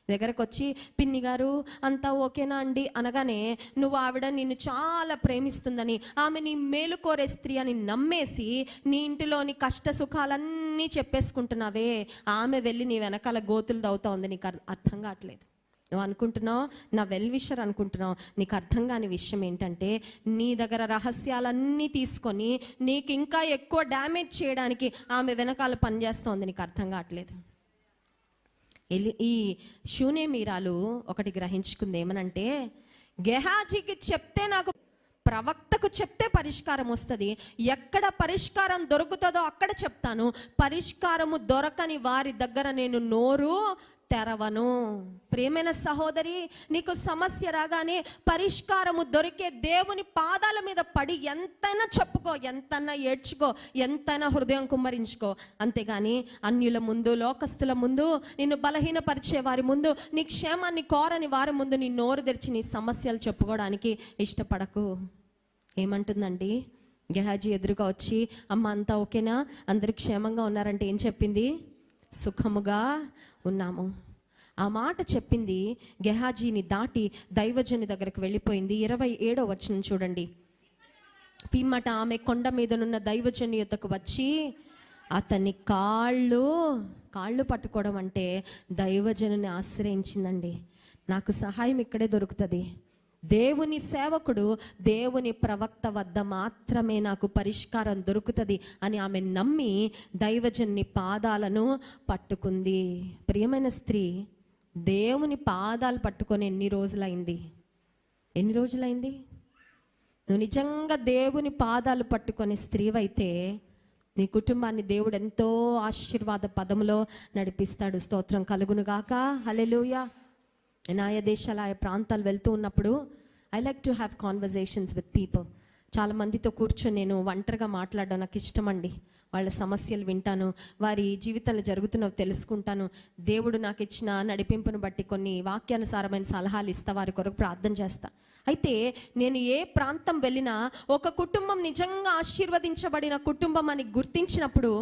దగ్గరకు వచ్చి పిన్ని గారు అంతా ఓకేనా అండి అనగానే నువ్వు ఆవిడ నిన్ను చాలా ప్రేమిస్తుందని, ఆమె నీ మేలు కోరే స్త్రీ అని నమ్మేసి నీ ఇంటిలోని కష్ట సుఖాలన్నీ చెప్పేసుకుంటున్నావే, ఆమె వెళ్ళి నీ వెనకాల గోతులు దవ్వుతా ఉంది. నీకు అర్థం కావట్లేదు. నువ్వు అనుకుంటున్నావు నా వెల్ విషర్ అనుకుంటున్నావు. నీకు అర్థం కాని విషయం ఏంటంటే నీ దగ్గర రహస్యాలన్నీ తీసుకొని నీకు ఇంకా ఎక్కువ డ్యామేజ్ చేయడానికి ఆమె వెనకాల పనిచేస్తోంది. నీకు అర్థం కావట్లేదు. ఈ షూనేమీరాలు ఒకటి గ్రహించుకుంది ఏమనంటే, గెహాజీకి చెప్తే నాకు ప్రవక్తకు చెప్తే పరిష్కారం వస్తుంది, ఎక్కడ పరిష్కారం దొరుకుతుందో అక్కడ చెప్తాను, పరిష్కారము దొరకని వారి దగ్గర నేను నోరు తెరవను. ప్రియమైన సహోదరి, నీకు సమస్య రాగానే పరిష్కారము దొరికే దేవుని పాదాల మీద పడి ఎంతైనా చెప్పుకో, ఎంతైనా ఏడ్చుకో, ఎంతైనా హృదయం కుమ్మరించుకో. అంతేగాని అన్యుల ముందు, లోకస్తుల ముందు, నిన్ను బలహీనపరిచే వారి ముందు, నీ క్షేమాన్ని కోరని వారి ముందు నీ నోరు తెరిచి నీ సమస్యలు చెప్పుకోవడానికి ఇష్టపడకు. ఏమంటుందండి? గెహాజీ ఎదురుగా వచ్చి అమ్మ అంతా ఓకేనా, అందరు క్షేమంగా ఉన్నారంటే ఏం చెప్పింది? సుఖముగా ఉన్నాము. ఆ మాట చెప్పింది. గెహాజీని దాటి దైవజని దగ్గరకు వెళ్ళిపోయింది. 27వ వచనం చూడండి. పిమ్మట ఆమె కొండ మీదనున్న దైవజని యొద్దకు వచ్చి అతని కాళ్ళు పట్టుకోవడం అంటే దైవజనుని ఆశ్రయించిందండి. నాకు సహాయం ఇక్కడే దొరుకుతుంది. దేవుని సేవకుడు, దేవుని ప్రవక్త వద్ద మాత్రమే నాకు పరిష్కారం దొరుకుతుంది అని ఆమె నమ్మి దైవజన్ని పాదాలను పట్టుకుంది. ప్రియమైన స్త్రీ, దేవుని పాదాలు పట్టుకొని ఎన్ని రోజులైంది? నువ్వు నిజంగా దేవుని పాదాలు పట్టుకునే స్త్రీవైతే నీ కుటుంబాన్ని దేవుడు ఎంతో ఆశీర్వాద పదములో నడిపిస్తాడు. స్తోత్రం కలుగును గాక. హల్లెలూయా. నేను ఆయా దేశాలు, ఆయా ప్రాంతాలు వెళ్తూ ఉన్నప్పుడు I like to have conversations with people. చాలా మందితో కూర్చొని నేను ఒంటరిగా మాట్లాడడం నాకు ఇష్టం అండి. వాళ్ళ సమస్యలు వింటాను, వారి జీవితంలో జరుగుతున్నవి తెలుసుకుంటాను. దేవుడు నాకు ఇచ్చిన నడిపింపును బట్టి కొన్ని వాక్యానుసారమైన సలహాలు ఇస్తా, వారి కొరకు ప్రార్థన చేస్తా. అయితే నేను ఏ ప్రాంతం వెళ్ళినా ఒక కుటుంబం నిజంగా ఆశీర్వదించబడిన కుటుంబం అని గుర్తించినప్పుడు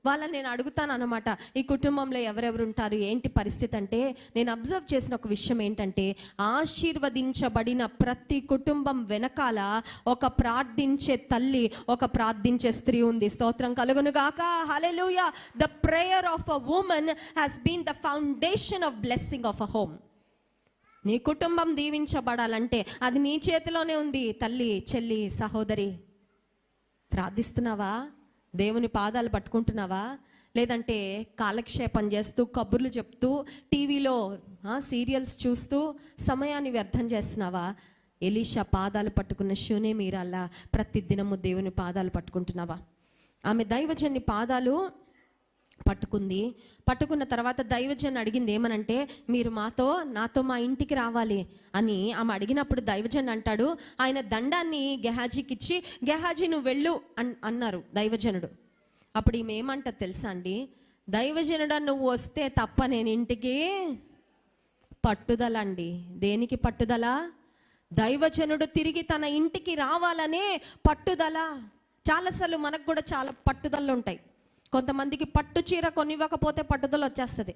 వాళ్ళని నేను అడుగుతాను అన్నమాట, ఈ కుటుంబంలో ఎవరెవరు ఉంటారు, ఏంటి పరిస్థితి అంటే, నేను అబ్జర్వ్ చేసిన ఒక విషయం ఏంటంటే, ఆశీర్వదించబడిన ప్రతి కుటుంబం వెనకాల ఒక ప్రార్థించే తల్లి, ఒక ప్రార్థించే స్త్రీ ఉంది. స్తోత్రం కలుగును గాక. Hallelujah. The prayer of a woman has been the foundation of blessing of a home. నీ కుటుంబం దీవించబడాలంటే అది నీ చేతిలోనే ఉంది. తల్లి, చెల్లి, సహోదరి, ప్రార్థిస్తున్నావా? దేవుని పాదాలు పట్టుకుంటున్నావా? లేదంటే కాలక్షేపం చేస్తూ, కబుర్లు చెప్తూ, టీవీలో సీరియల్స్ చూస్తూ సమయాన్ని వ్యర్థం చేస్తున్నావా? ఎలీషా పాదాలు పట్టుకున్న షూనేమీరాల్లా ప్రతి దినము దేవుని పాదాలు పట్టుకుంటున్నావా? ఆమె దైవజన్ని పాదాలు పట్టుకున్న తర్వాత దైవజన్ అడిగింది ఏమనంటే, మీరు నాతో మా ఇంటికి రావాలి అని ఆమె అడిగినప్పుడు దైవజన్ అంటాడు, ఆయన దండాన్ని గెహాజీకి ఇచ్చి, గెహాజీ నువ్వు వెళ్ళు అన్నారు దైవజనుడు. అప్పుడు ఈమె ఏమంటది తెలుసా అండి? దైవజనుడా, నువ్వు వస్తే తప్ప నేను ఇంటికి. పట్టుదల అండి. దేనికి పట్టుదల? దైవజనుడు తిరిగి తన ఇంటికి రావాలనే పట్టుదల. చాలాసార్లు మనకు కూడా చాలా పట్టుదలలు ఉంటాయి. కొంతమందికి పట్టు చీర కొనివ్వకపోతే పట్టుదల వచ్చేస్తుంది.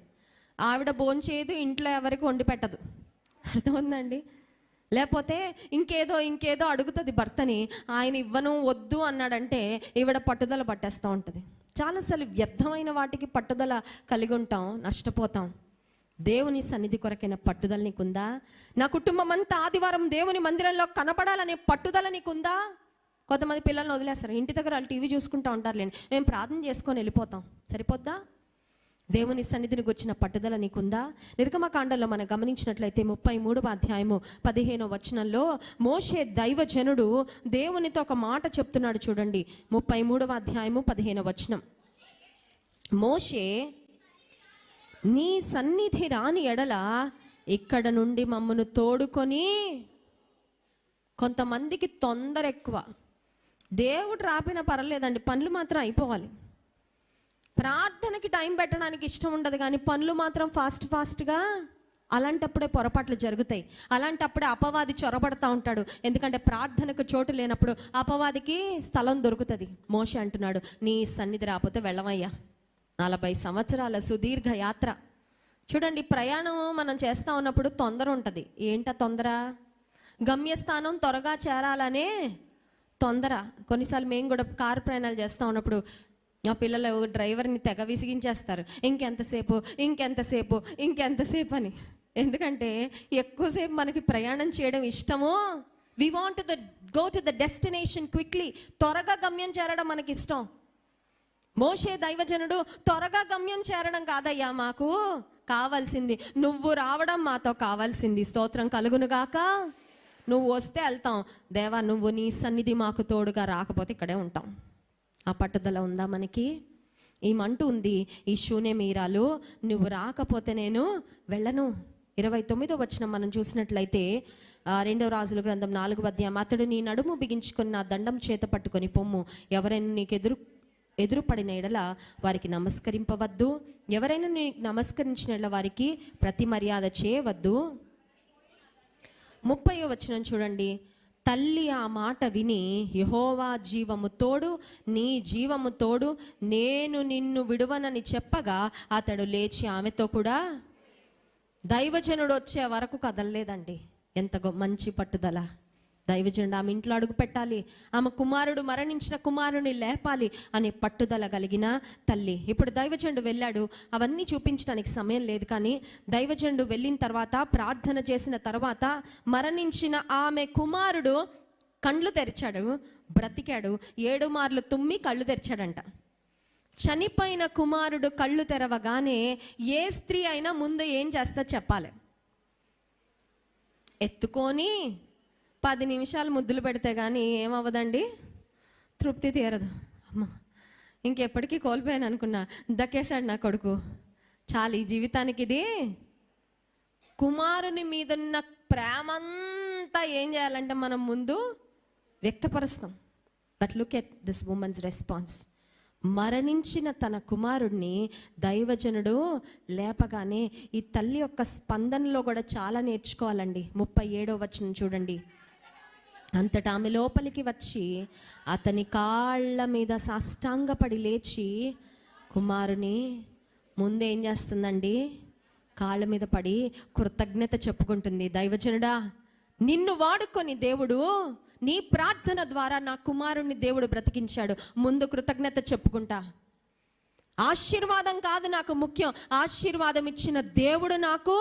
ఆవిడ భోంచేయదు, ఇంట్లో ఎవరికి వండి పెట్టదు. అర్థమవుతుందండి? లేకపోతే ఇంకేదో అడుగుతుంది భర్తని, ఆయన ఇవ్వను వద్దు అన్నాడంటే ఈవిడ పట్టుదల పట్టేస్తూ ఉంటుంది. చాలాసార్లు వ్యర్థమైన వాటికి పట్టుదల కలిగి ఉంటాం, నష్టపోతాం. దేవుని సన్నిధి కొరకైన పట్టుదల నీకుందా? నా కుటుంబం అంతా ఆదివారం దేవుని మందిరంలో కనపడాలనే పట్టుదల నీకుందా? కొంతమంది పిల్లల్ని వదిలేస్తారు, ఇంటి దగ్గర వాళ్ళు టీవీ చూసుకుంటూ ఉంటారులేండి, మేము ప్రార్థన చేసుకొని వెళ్ళిపోతాం. సరిపోద్దా? దేవుని సన్నిధిని గుర్చిన పట్టుదల నీకుందా? నిర్గమకాండంలో మనం గమనించినట్లయితే 33వ అధ్యాయము 15వ వచనంలో మోషే దైవజనుడు దేవునితో ఒక మాట చెప్తున్నాడు చూడండి. 33వ అధ్యాయము 15వ వచనం. మోషే, నీ సన్నిధి రాని ఎడల ఇక్కడ నుండి మమ్మను తోడుకొని. కొంతమందికి తొందర ఎక్కువ. దేవుడు రాపినా పర్లేదండి, పనులు మాత్రం అయిపోవాలి. ప్రార్థనకి టైం పెట్టడానికి ఇష్టం ఉండదు, కానీ పనులు మాత్రం ఫాస్ట్గా. అలాంటప్పుడే పొరపాట్లు జరుగుతాయి. అలాంటప్పుడే అపవాది చొరబడతా ఉంటాడు. ఎందుకంటే ప్రార్థనకు చోటు లేనప్పుడు అపవాదికి స్థలం దొరుకుతుంది. మోషే అంటున్నాడు, నీ సన్నిధి రాకపోతే వెళ్ళమయ్యా. 40 సంవత్సరాల సుదీర్ఘ యాత్ర. చూడండి, ప్రయాణం మనం చేస్తూ ఉన్నప్పుడు తొందర ఉంటుంది. ఏంటా తొందర? గమ్యస్థానం త్వరగా చేరాలనే తొందర. కొన్నిసార్లు మేము కూడా కారు ప్రయాణాలు చేస్తూ ఉన్నప్పుడు ఆ పిల్లలు డ్రైవర్ని తెగ విసిగించేస్తారు. ఇంకెంతసేపు అని. ఎందుకంటే ఎక్కువసేపు మనకి ప్రయాణం చేయడం ఇష్టము. We want to go to the destination quickly. త్వరగా గమ్యం చేరడం మనకి ఇష్టం. మోషే దైవజనుడు, త్వరగా గమ్యం చేరడం కాదయ్యా మాకు కావాల్సింది, నువ్వు రావడం మాతో కావాల్సింది. స్తోత్రం కలుగునుగాక. నువ్వు వస్తే వెళ్తాం. దేవా, నువ్వు నీ సన్నిధి మాకు తోడుగా రాకపోతే ఇక్కడే ఉంటాం. ఆ పట్టుదల ఉందా మనకి? ఏమంటూ ఉంది ఈ షూనేమీరాలు, నువ్వు రాకపోతే నేను వెళ్ళను. 29వ వచనం మనం చూసినట్లయితే 2వ రాజుల గ్రంథం 4వ అధ్యాయం. అతడు నీ నడుము బిగించుకొని నా దండం చేత పట్టుకొని పొమ్ము. ఎవరైనా నీకు ఎదురుపడిన ఎడల వారికి నమస్కరింపవద్దు. ఎవరైనా నీకు నమస్కరించిన ఎడల వారికి ప్రతి మర్యాద చేయవద్దు. 30వ వచనం చూడండి. తల్లి ఆ మాట విని, యెహోవా జీవము తోడు, నీ జీవము తోడు, నేను నిన్ను విడువనని చెప్పగా అతడు లేచి ఆమెతో కూడా. దైవజనుడు వచ్చే వరకు కదలలేదండి. ఎంత మంచి పట్టుదల! దైవజనుడు ఆమె ఇంట్లో అడుగు పెట్టాలి, ఆమె కుమారుడు మరణించిన కుమారుని లేపాలి అనే పట్టుదల కలిగిన తల్లి. ఇప్పుడు దైవజనుడు వెళ్ళాడు. అవన్నీ చూపించడానికి సమయం లేదు, కానీ దైవజనుడు వెళ్ళిన తర్వాత, ప్రార్థన చేసిన తర్వాత, మరణించిన ఆమె కుమారుడు కళ్ళు తెరిచాడు, బ్రతికాడు. 7 మార్లు తుమ్మి కళ్ళు తెరిచాడంట. చనిపోయిన కుమారుడు కళ్ళు తెరవగానే ఏ స్త్రీ అయినా ముందు ఏం చేస్తా చెప్పాలి? ఎత్తుకొని 10 నిమిషాలు ముద్దులు పెడితే కానీ ఏమవ్వదండి, తృప్తి తీరదు. అమ్మ, ఇంకెప్పటికీ కోల్పోయాను అనుకున్నా, దక్కేశాడు నా కొడుకు, చాలు ఈ జీవితానికి. ఇది కుమారుని మీదున్న ప్రేమంతా ఏం చేయాలంటే మనం ముందు వ్యక్తపరుస్తాం. But look at this women's response. మరణించిన తన కుమారుడిని దైవజనుడు లేపగానే ఈ తల్లి యొక్క స్పందనలో కూడా చాలా నేర్చుకోవాలండి. 37వ వచనం చూడండి. అంతటా ఆమె లోపలికి వచ్చి అతని కాళ్ళ మీద సాష్టాంగపడి లేచి, కుమారుని ముందేం చేస్తుందండి? కాళ్ళ మీద పడి కృతజ్ఞత చెప్పుకుంటుంది. దైవజనుడా, నిన్ను వాడుకొని దేవుడు నీ ప్రార్థన ద్వారా నా కుమారుణ్ణి దేవుడు బ్రతికించాడు. ముందు కృతజ్ఞత చెప్పుకుంటా. ఆశీర్వాదం కాదు నాకు ముఖ్యం, ఆశీర్వాదం ఇచ్చిన దేవుడు నాకు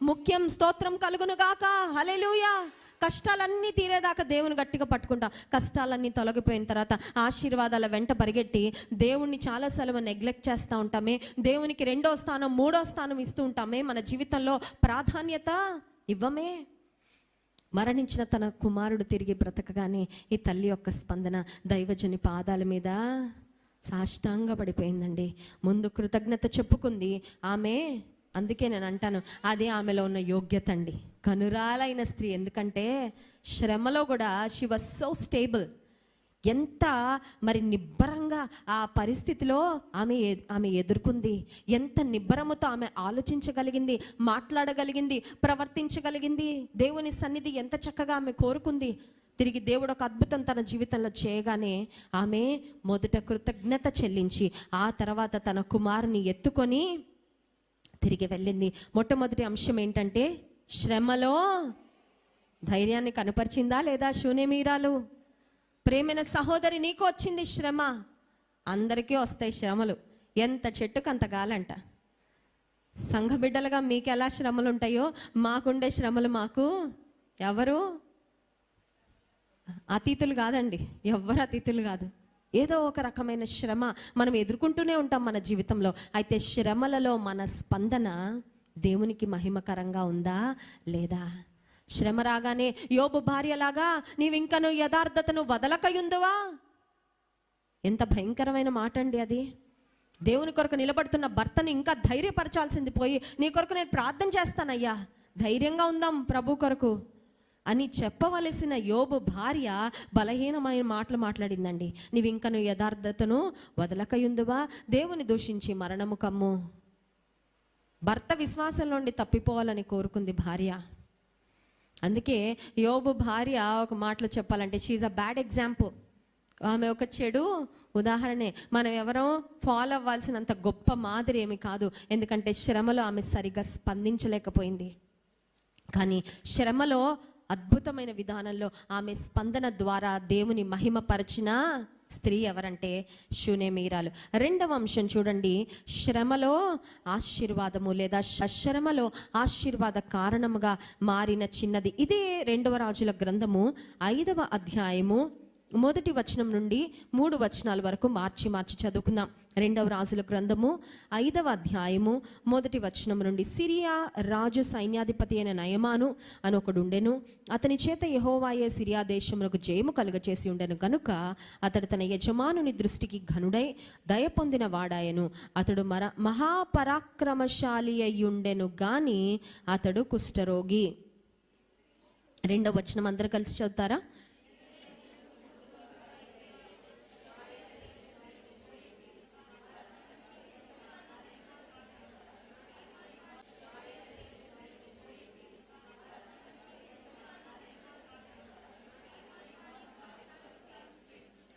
ముఖ్యం. స్తోత్రం కలుగునుగాక. హల్లెలూయా. కష్టాలన్నీ తీరేదాకా దేవుని గట్టిగా పట్టుకుంటా. కష్టాలన్నీ తొలగిపోయిన తర్వాత ఆశీర్వాదాల వెంట పరిగెట్టి దేవుణ్ణి చాలాసార్లు నెగ్లెక్ట్ చేస్తూ ఉంటామే. దేవునికి 2వ స్థానం 3వ స్థానం ఇస్తూ ఉంటామే. మన జీవితంలో ప్రాధాన్యత ఇవ్వమే. మరణించిన తన కుమారుడు తిరిగి బ్రతకగానే ఈ తల్లి యొక్క స్పందన దైవజని పాదాల మీద సాష్టాంగ పడిపోయిందండి. ముందు కృతజ్ఞత చెప్పుకుంది ఆమె. అందుకే నేను అంటాను, అదే ఆమెలో ఉన్న యోగ్యత అండి. కనురాలైన స్త్రీ. ఎందుకంటే శ్రమలో కూడా షీ వాజ్ సో స్టేబుల్. ఎంత మరి నిబ్బరంగా ఆ పరిస్థితిలో ఆమె ఎదుర్కొంది. ఎంత నిబ్బరముతో ఆమె ఆలోచించగలిగింది, మాట్లాడగలిగింది, ప్రవర్తించగలిగింది. దేవుని సన్నిధి ఎంత చక్కగా ఆమె కోరుకుంది. తిరిగి దేవుడు ఒక అద్భుతం తన జీవితంలో చేయగానే ఆమె మొదట కృతజ్ఞత చెల్లించి ఆ తర్వాత తన కుమారుని ఎత్తుకొని తిరిగి వెళ్ళింది. మొట్టమొదటి అంశం ఏంటంటే, శ్రమలో ధైర్యాన్ని కనపరిచిందా లేదా షూనేమీరాలు? ప్రేమైన సహోదరి, నీకు వచ్చింది శ్రమ. అందరికీ వస్తాయి శ్రమలు. ఎంత చెట్టుకు అంత గాలంట. సంఘ బిడ్డలుగా మీకు ఎలా శ్రమలు ఉంటాయో మాకుండే శ్రమలు మాకు ఎవరు అతీతులు కాదండి. ఎవ్వరు అతీతులు కాదు. ఏదో ఒక రకమైన శ్రమ మనం ఎదుర్కొంటూనే ఉంటాం మన జీవితంలో. అయితే శ్రమలలో మన స్పందన దేవునికి మహిమకరంగా ఉందా లేదా? శ్రమ రాగానే యోబు భార్యలాగా నీవింకను యథార్థతను వదలకయుందువా? ఎంత భయంకరమైన మాట అండి అది. దేవుని కొరకు నిలబడుతున్న భర్తను ఇంకా ధైర్యపరచాల్సింది పోయి, నీ కొరకు నేను ప్రార్థన చేస్తానయ్యా, ధైర్యంగా ఉందాం ప్రభు కొరకు అని చెప్పవలసిన యోబు భార్య బలహీనమైన మాటలు మాట్లాడిందండి. నీవింకను యథార్థతను వదలకయుందువా? దేవుని దూషించి మరణము కమ్ము. భర్త విశ్వాసం నుండి తప్పిపోవాలని కోరుకుంది భార్య. అందుకే యోబు భార్య ఒక మాటలో చెప్పాలంటే షీఈ్ అ బ్యాడ్ ఎగ్జాంపుల్. ఆమె ఒక చెడు ఉదాహరణే. మనం ఎవరో ఫాలో అవ్వాల్సినంత గొప్ప మాదిరి ఏమి కాదు. ఎందుకంటే శ్రమలో ఆమె సరిగ్గా స్పందించలేకపోయింది. కానీ శ్రమలో అద్భుతమైన విధానంలో ఆమె స్పందన ద్వారా దేవుని మహిమపరిచిన స్త్రీ ఎవరంటే షూనేమీరాలు. 2వ అంశం చూడండి, శ్రమలో ఆశీర్వాదము లేదా శ్రమలో ఆశీర్వాద కారణముగా మారిన చిన్నది. ఇదే 2వ రాజుల గ్రంథము 5వ అధ్యాయము 1 వచనం నుండి 3 వచనాల వరకు మార్చి చదువుకుందాం. 2వ రాజుల గ్రంథము 5వ అధ్యాయము 1 వచనం నుండి. సిరియా రాజు సైన్యాధిపతి అయిన నయమాను అని ఒకడు ఉండెను. అతని చేత యెహోవాయే సిరియా దేశమునకు జయము కలుగచేసి ఉండెను గనుక అతడు తన యజమానుని దృష్టికి ఘనుడై దయ పొందిన వాడాయను. అతడు మహాపరాక్రమశాలి అయ్యుండెను గాని అతడు కుష్ఠరోగి. 2వ వచనం అందరూ కలిసి చదువుతారా?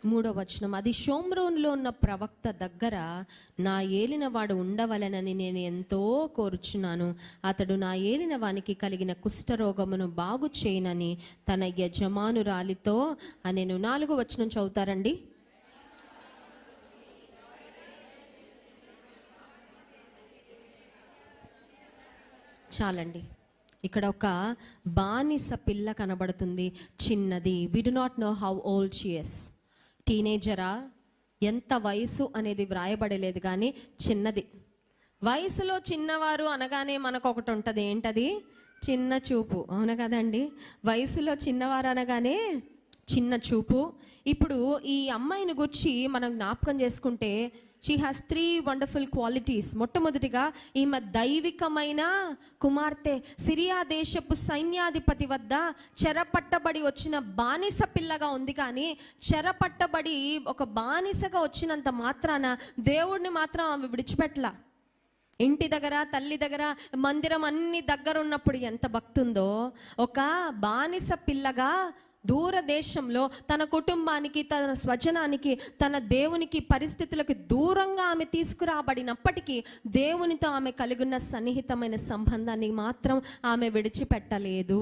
మూడవ వచనం, అది షోమ్రోన్లో ఉన్న ప్రవక్త దగ్గర నా ఏలినవాడు ఉండవలెనని నేను ఎంతో కోరుచున్నాను. అతడు నా ఏలిన వానికి కలిగిన కుష్ఠరోగమును బాగు చేయనని తన యజమానురాలితో అనేను. 4వ వచనం చదువుతారండి. చాలండి. ఇక్కడ ఒక బానిస పిల్ల కనబడుతుంది, చిన్నది. We do not know how old she is. టీనేజరా, ఎంత వయసు అనేది వ్రాయబడలేదు కానీ చిన్నది. వయసులో చిన్నవారు అనగానే మనకు ఒకటి ఉంటుంది, ఏంటది? చిన్న చూపు. అవును కదండి? వయసులో చిన్నవారు అనగానే చిన్న చూపు. ఇప్పుడు ఈ అమ్మాయిని గురించి మనం జ్ఞాపకం చేసుకుంటే షీ హ్యాస్ 3 వండర్ఫుల్ క్వాలిటీస్. మొట్టమొదటిగా ఈమె దైవికమైన కుమార్తె. సిరియా దేశపు సైన్యాధిపతి వద్ద చెరపట్టబడి వచ్చిన బానిస పిల్లగా ఉంది. కానీ చెరపట్టబడి ఒక బానిసగా వచ్చినంత మాత్రాన దేవుడిని మాత్రం ఆమె విడిచిపెట్టలా. ఇంటి దగ్గర, తల్లి దగ్గర, మందిరం అన్ని దగ్గర ఉన్నప్పుడు ఎంత భక్తి ఉందో, ఒక బానిస పిల్లగా దూరదేశంలో తన కుటుంబానికి, తన స్వజనానికి, తన దేవునికి, పరిస్థితులకు దూరంగా ఆమె తీసుకురాబడినప్పటికీ దేవునితో ఆమె కలిగిన సన్నిహితమైన సంబంధాన్ని మాత్రం ఆమె విడిచిపెట్టలేదు.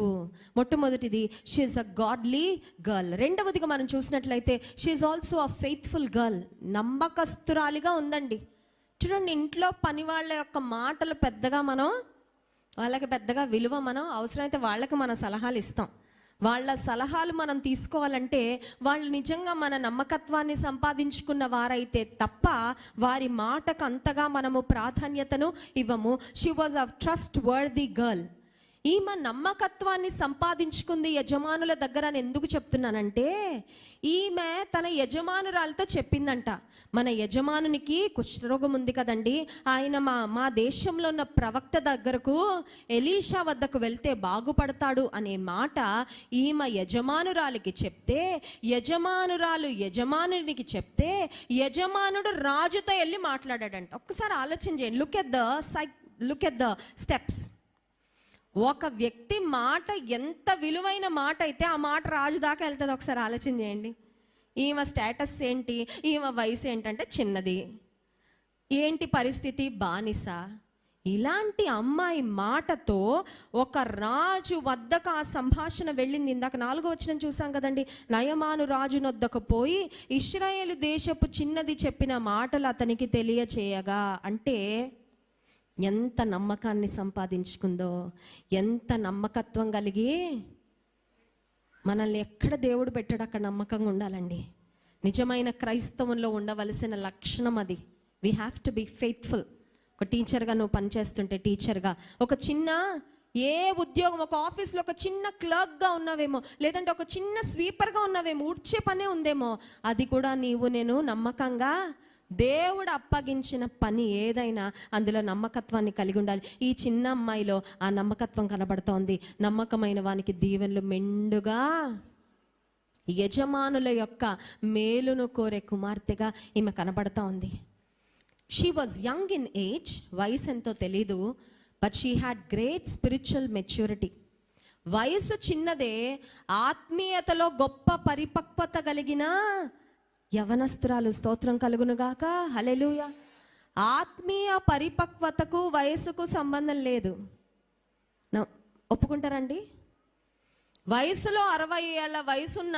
మొట్టమొదటిది, షీఈస్ అ గాడ్లీ గర్ల్. 2వదిగా మనం చూసినట్లయితే she is also a faithful girl. నమ్మకస్తురాలిగా ఉందండి. చూడండి, ఇంట్లో పని వాళ్ళ యొక్క మాటలు పెద్దగా వాళ్ళకి పెద్దగా విలువ మనం అవసరమైతే వాళ్ళకి మన సలహాలు ఇస్తాం. వాళ్ళ సలహాలు మనం తీసుకోవాలంటే వాళ్ళు నిజంగా మన నమ్మకత్వాన్ని సంపాదించుకున్న వారైతే తప్ప వారి మాటకు అంతగా మనము ప్రాధాన్యతను ఇవ్వము. She was a trust worthy girl. ఈమె నమ్మకత్వాన్ని సంపాదించుకుంది యజమానుల దగ్గర. అని ఎందుకు చెప్తున్నానంటే, ఈమె తన యజమానురాలతో చెప్పిందంట, మన యజమానునికి కుష్ఠరోగం ఉంది కదండి, ఆయన మా దేశంలో ఉన్న ప్రవక్త దగ్గరకు, ఎలీషా వద్దకు వెళ్తే బాగుపడతాడు అనే మాట ఈమె యజమానురాలికి చెప్తే, యజమానురాలు యజమానునికి చెప్తే యజమానుడు రాజుతో వెళ్ళి మాట్లాడాడంట. ఒక్కసారి ఆలోచన చేయండి. Look at the steps. ఒక వ్యక్తి మాట ఎంత విలువైన మాట అయితే ఆ మాట రాజు దాకా వెళ్తుంది. ఒకసారి ఆలోచన చేయండి. ఈమె స్టేటస్ ఏంటి, ఈమె వయసు ఏంటంటే చిన్నది, ఏంటి పరిస్థితి, బానిస. ఇలాంటి అమ్మాయి మాటతో ఒక రాజు వద్దకు ఆ సంభాషణ వెళ్ళింది. ఇందాక 4వ వచనం చూసాం కదండి. నయమాను రాజు వద్దకు పోయి ఇశ్రాయేలు దేశపు చిన్నది చెప్పిన మాటలు అతనికి తెలియచేయగా, అంటే ఎంత నమ్మకాన్ని సంపాదించుకుందో, ఎంత నమ్మకత్వం కలిగి. మనల్ని ఎక్కడ దేవుడు పెట్టాడు అక్కడ నమ్మకంగా ఉండాలండి. నిజమైన క్రైస్తవంలో ఉండవలసిన లక్షణం అది. We have to be faithful. ఒక టీచర్గా నువ్వు పనిచేస్తుంటే, టీచర్గా ఒక చిన్న ఏ ఉద్యోగం, ఒక ఆఫీస్లో ఒక చిన్న క్లర్క్గా ఉన్నావేమో, లేదంటే ఒక చిన్న స్వీపర్గా ఉన్నావేమో, ఊడ్చే పనే ఉందేమో, అది కూడా నేను నమ్మకంగా దేవుడు అప్పగించిన పని ఏదైనా అందులో నమ్మకత్వాన్ని కలిగి ఉండాలి. ఈ చిన్న అమ్మాయిలో ఆ నమ్మకత్వం కనబడుతోంది. నమ్మకమైన వానికి దీవెనలు మెండుగా, యజమానుల యొక్క మేలును కోరే కుమార్తెగా ఈమె కనబడతా ఉంది. She was young in age, వయసు ఎంతో తెలీదు, but she had great spiritual maturity. వయసు చిన్నదే, ఆత్మీయతలో గొప్ప పరిపక్వత కలిగిన యవనస్తురాలు. స్తోత్రం కలుగునుగాక, హల్లెలూయా. ఆత్మీయ పరిపక్వతకు వయసుకు సంబంధం లేదు. ఒప్పుకుంటారండి? వయసులో 60 ఏళ్ళ వయసున్న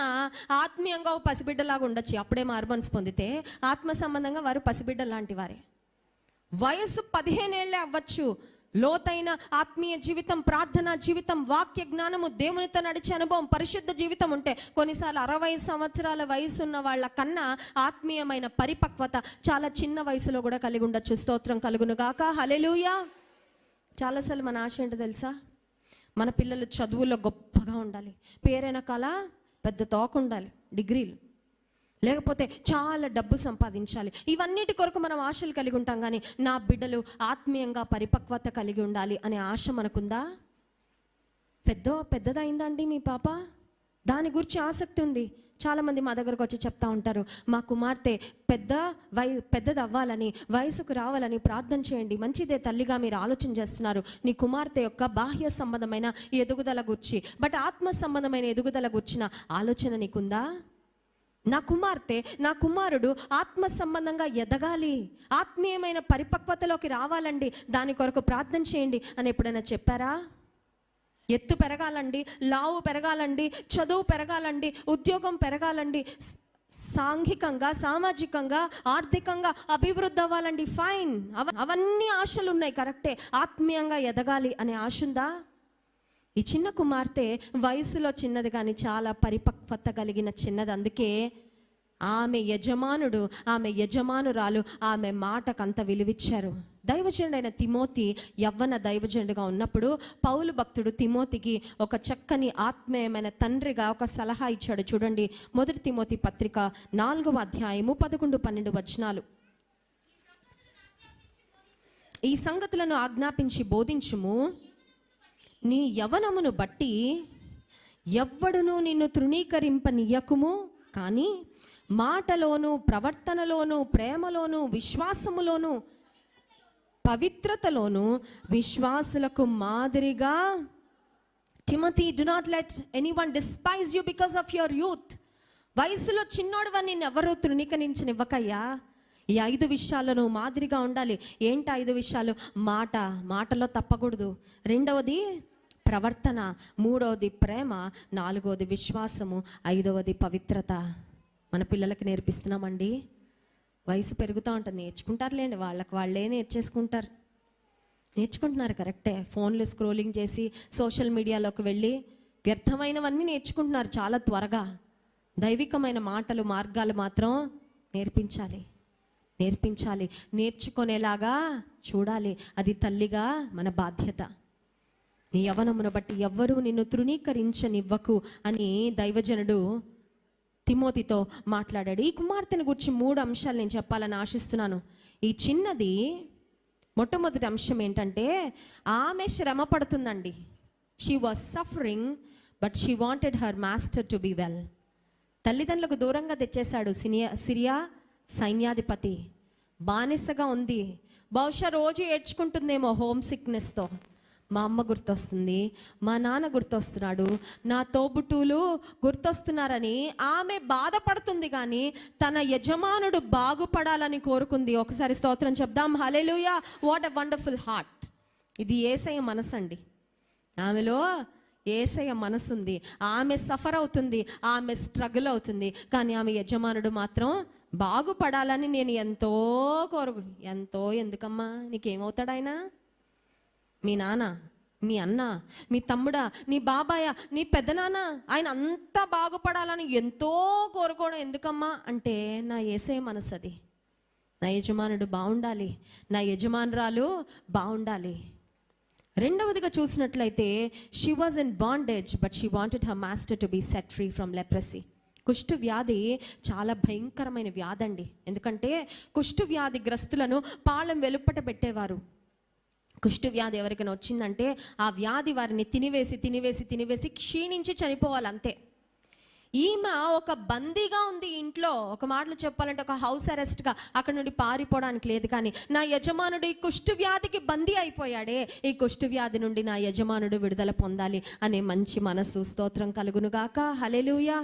ఆత్మీయంగా ఒక పసిబిడ్డలాగా ఉండొచ్చు. అప్పుడే మార్మన్స్ పొందితే ఆత్మ సంబంధంగా వారు పసిబిడ్డ లాంటి వారే. వయసు 15 ఏళ్ళే అవ్వచ్చు. లోతైన ఆత్మీయ జీవితం, ప్రార్థన జీవితం, వాక్య జ్ఞానము, దేవునితో నడిచే అనుభవం, పరిశుద్ధ జీవితం ఉంటే కొన్నిసార్లు 60 సంవత్సరాల వయసున్న వాళ్ళ కన్నా ఆత్మీయమైన పరిపక్వత చాలా చిన్న వయసులో కూడా కలిగి ఉండొచ్చు. స్తోత్రం కలుగును గాక, హల్లెలూయా. చాలాసార్లు మన ఆశ ఏంటో తెలుసా? మన పిల్లలు చదువుల్లో గొప్పగా ఉండాలి, పేరెనకాల పెద్ద తోక ఉండాలి, డిగ్రీలు, లేకపోతే చాలా డబ్బు సంపాదించాలి. ఇవన్నిటి కొరకు మనం ఆశలు కలిగి ఉంటాం. కానీ నా బిడ్డలు ఆత్మీయంగా పరిపక్వత కలిగి ఉండాలి అనే ఆశ మనకుందా? పెద్దదైందండి మీ పాప, దాని గురించి ఆసక్తి ఉంది. చాలామంది మా దగ్గరకు వచ్చి చెప్తా ఉంటారు, మా కుమార్తె పెద్దది అవ్వాలని, వయసుకు రావాలని ప్రార్థన చేయండి. మంచిదే తల్లిగా మీరు ఆలోచన చేస్తున్నారు నీ కుమార్తె యొక్క బాహ్య సంబంధమైన ఎదుగుదల గురించి, బట్ ఆత్మ సంబంధమైన ఎదుగుదల గురించిన ఆలోచన నీకుందా? నా కుమార్తె, నా కుమారుడు ఆత్మ సంబంధంగా ఎదగాలి, ఆత్మీయమైన పరిపక్వతలోకి రావాలండి, దాని కొరకు ప్రార్థన చేయండి అని ఎప్పుడైనా చెప్పారా? ఎత్తు పెరగాలండి, లావు పెరగాలండి, చదువు పెరగాలండి, ఉద్యోగం పెరగాలండి, సాంఘికంగా, సామాజికంగా, ఆర్థికంగా అభివృద్ధి అవ్వాలండి, ఫైన్, అవన్నీ ఆశలు ఉన్నాయి, కరెక్టే. ఆత్మీయంగా ఎదగాలి అనే ఆశ ఉందా? ఈ చిన్న కుమార్తె వయసులో చిన్నది కానీ చాలా పరిపక్వత కలిగిన చిన్నది. అందుకే ఆమె యజమానురాలు ఆమె మాటకంత విలువిచ్చారు. దైవజనుడైన తిమోతి యవ్వన దైవజనుడిగా ఉన్నప్పుడు పౌలు భక్తుడు తిమోతికి ఒక చక్కని ఆత్మీయమైన తండ్రిగా ఒక సలహా ఇచ్చాడు. చూడండి, 1 తిమోతి పత్రిక 4వ అధ్యాయము 11-12 వచనాలు. ఈ సంగతులను ఆజ్ఞాపించి బోధించుము, నీ యవనమును బట్టి ఎవ్వడును నిన్ను తృణీకరింపనీయకుము, కానీ మాటలోను, ప్రవర్తనలోను, ప్రేమలోను, విశ్వాసములోను, పవిత్రతలోను విశ్వాసులకు మాదిరిగా. Timothy, do not let anyone despise you because of your youth. వయసులో చిన్నోడువని నిన్ను ఎవరూ తృణీకరించనివ్వకయ్యా. ఈ 5 విషయాలను మాదిరిగా ఉండాలి. ఏంటి 5 విషయాలు? మాటలో తప్పకూడదు. 2వది ప్రవర్తన, 3వది ప్రేమ, 4వది విశ్వాసము, 5వది పవిత్రత. మన పిల్లలకి నేర్పిస్తున్నామండి. వయసు పెరుగుతూ ఉంటుంది, నేర్చుకుంటారులేండి, వాళ్ళే నేర్చుకుంటున్నారు, కరెక్టే. ఫోన్లు స్క్రోలింగ్ చేసి సోషల్ మీడియాలోకి వెళ్ళి వ్యర్థమైనవన్నీ నేర్చుకుంటున్నారు చాలా త్వరగా. దైవికమైన మాటలు, మార్గాలు మాత్రం నేర్పించాలి, నేర్చుకునేలాగా చూడాలి. అది తల్లిగా మన బాధ్యత. నీ యవ్వనమును బట్టి ఎవ్వరూ నిన్ను తృణీకరించనివ్వకు అని దైవజనుడు తిమోతితో మాట్లాడాడు. ఈ కుమార్తెను గురించి 3 అంశాలు నేను చెప్పాలని ఆశిస్తున్నాను. ఈ చిన్నది మొట్టమొదటి అంశం ఏంటంటే, ఆమె శ్రమ పడుతుందండి. She was suffering but she wanted her master to be well. తల్లిదండ్రులకు దూరంగా తెచ్చేశాడు సిరియా సైన్యాధిపతి. బానిసగా ఉంది. బహుశా రోజు ఏడ్చుకుంటుందేమో హోమ్ సిక్నెస్తో. మా అమ్మ గుర్తొస్తుంది, మా నాన్న గుర్తొస్తున్నాడు, నా తోబుట్టువులు గుర్తొస్తున్నారని ఆమె బాధపడుతుంది. కానీ తన యజమానుడు బాగుపడాలని కోరుకుంది. ఒకసారి స్తోత్రం చెప్దాం, hallelujah. What a wonderful heart. ఇది యేసయ్య మనసు అండి. ఆమెలో యేసయ్య మనసుంది. ఆమె సఫర్ అవుతుంది, ఆమె స్ట్రగుల్ అవుతుంది, కానీ ఆమె యజమానుడు మాత్రం బాగుపడాలని నేను ఎంతో ఎందుకమ్మా, నీకేమవుతాడు ఆయన? మీ నాన్న మీ అన్న, మీ తమ్ముడా, నీ బాబాయ, నీ పెద్దనాన్న, ఆయన అంతా బాగుపడాలని ఎంతో కోరుకోవడం ఎందుకమ్మా అంటే నా యేసయ్య మనసు అది. నా యజమానుడు బాగుండాలి, నా యజమానురాలు బాగుండాలి. రెండవదిగా చూసినట్లయితే she was in bondage but she wanted her master to be set free from leprosy. కుష్టు వ్యాధి చాలా భయంకరమైన వ్యాధి అండి. ఎందుకంటే కుష్టు వ్యాధి గ్రస్తులను పాళెం వెలుపట పెట్టేవారు. కుష్టు వ్యాధి ఎవరికైనా వచ్చిందంటే ఆ వ్యాధి వారిని తినివేసి క్షీణించి చనిపోవాలి అంతే. ఈమె ఒక బందీగా ఉంది ఇంట్లో. ఒక మాటలు చెప్పాలంటే ఒక హౌస్ అరెస్ట్గా అక్కడ నుండి పారిపోవడానికి లేదు. కానీ నా యజమానుడు ఈ కుష్టు వ్యాధికి బందీ అయిపోయాడే, ఈ కుష్టు వ్యాధి నుండి నా యజమానుడు విడుదల పొందాలి అనే మంచి మనసు. స్తోత్రం కలుగునుగాక. హల్లెలూయా.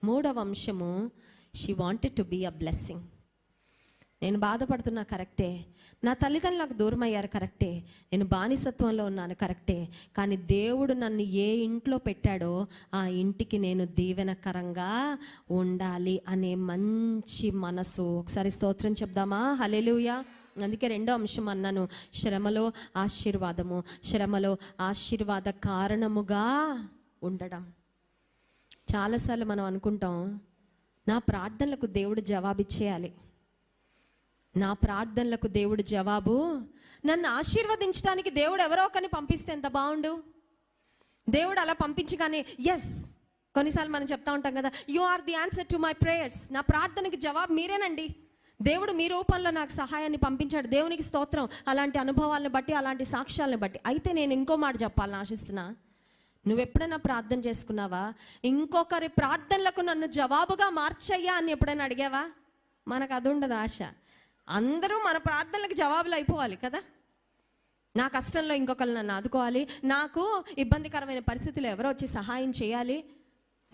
మూడవ అంశము, she wanted to be a blessing. నేను బాధపడుతున్నా కరెక్టే, నా తల్లిదండ్రులు నాకు దూరం అయ్యారు కరెక్టే, నేను బానిసత్వంలో ఉన్నాను కరెక్టే, కానీ దేవుడు నన్ను ఏ ఇంట్లో పెట్టాడో ఆ ఇంటికి నేను దీవెనకరంగా ఉండాలి అనే మంచి మనసు. ఒకసారి స్తోత్రం చెప్దామా? హల్లెలూయా. అందుకే రెండో అంశం అన్నాను, శ్రమలో ఆశీర్వాదము, శ్రమలో ఆశీర్వాద కారణముగా ఉండడం. చాలాసార్లు మనం అనుకుంటాం, నా ప్రార్థనలకు దేవుడు జవాబిచ్చేయాలి, నా ప్రార్థనలకు దేవుడు జవాబు, నన్ను ఆశీర్వదించడానికి దేవుడు ఎవరో ఒకరిని పంపిస్తే ఎంత బాగుండు. దేవుడు అలా పంపించగానే ఎస్, కొన్నిసార్లు మనం చెప్తా ఉంటాం కదా, you are the answer to my prayers. నా ప్రార్థనకి జవాబు మీరేనండి, దేవుడు మీ రూపంలో నాకు సహాయాన్ని పంపించాడు. దేవునికి స్తోత్రం. అలాంటి అనుభవాలను బట్టి, అలాంటి సాక్ష్యాలను బట్టి. అయితే నేను ఇంకో మాట చెప్పాలని ఆశిస్తున్నా, నువ్వెప్పుడైనా ప్రార్థన చేసుకున్నావా, ఇంకొకరి ప్రార్థనలకు నన్ను జవాబుగా మార్చయ్యా అని ఎప్పుడైనా అడిగావా? మనకు అది ఉండదు ఆశ. అందరూ మన ప్రార్థనలకు జవాబులు అయిపోవాలి కదా. నా కష్టంలో ఇంకొకరు నన్ను ఆదుకోవాలి, నాకు ఇబ్బందికరమైన పరిస్థితులు ఎవరో వచ్చి సహాయం చేయాలి,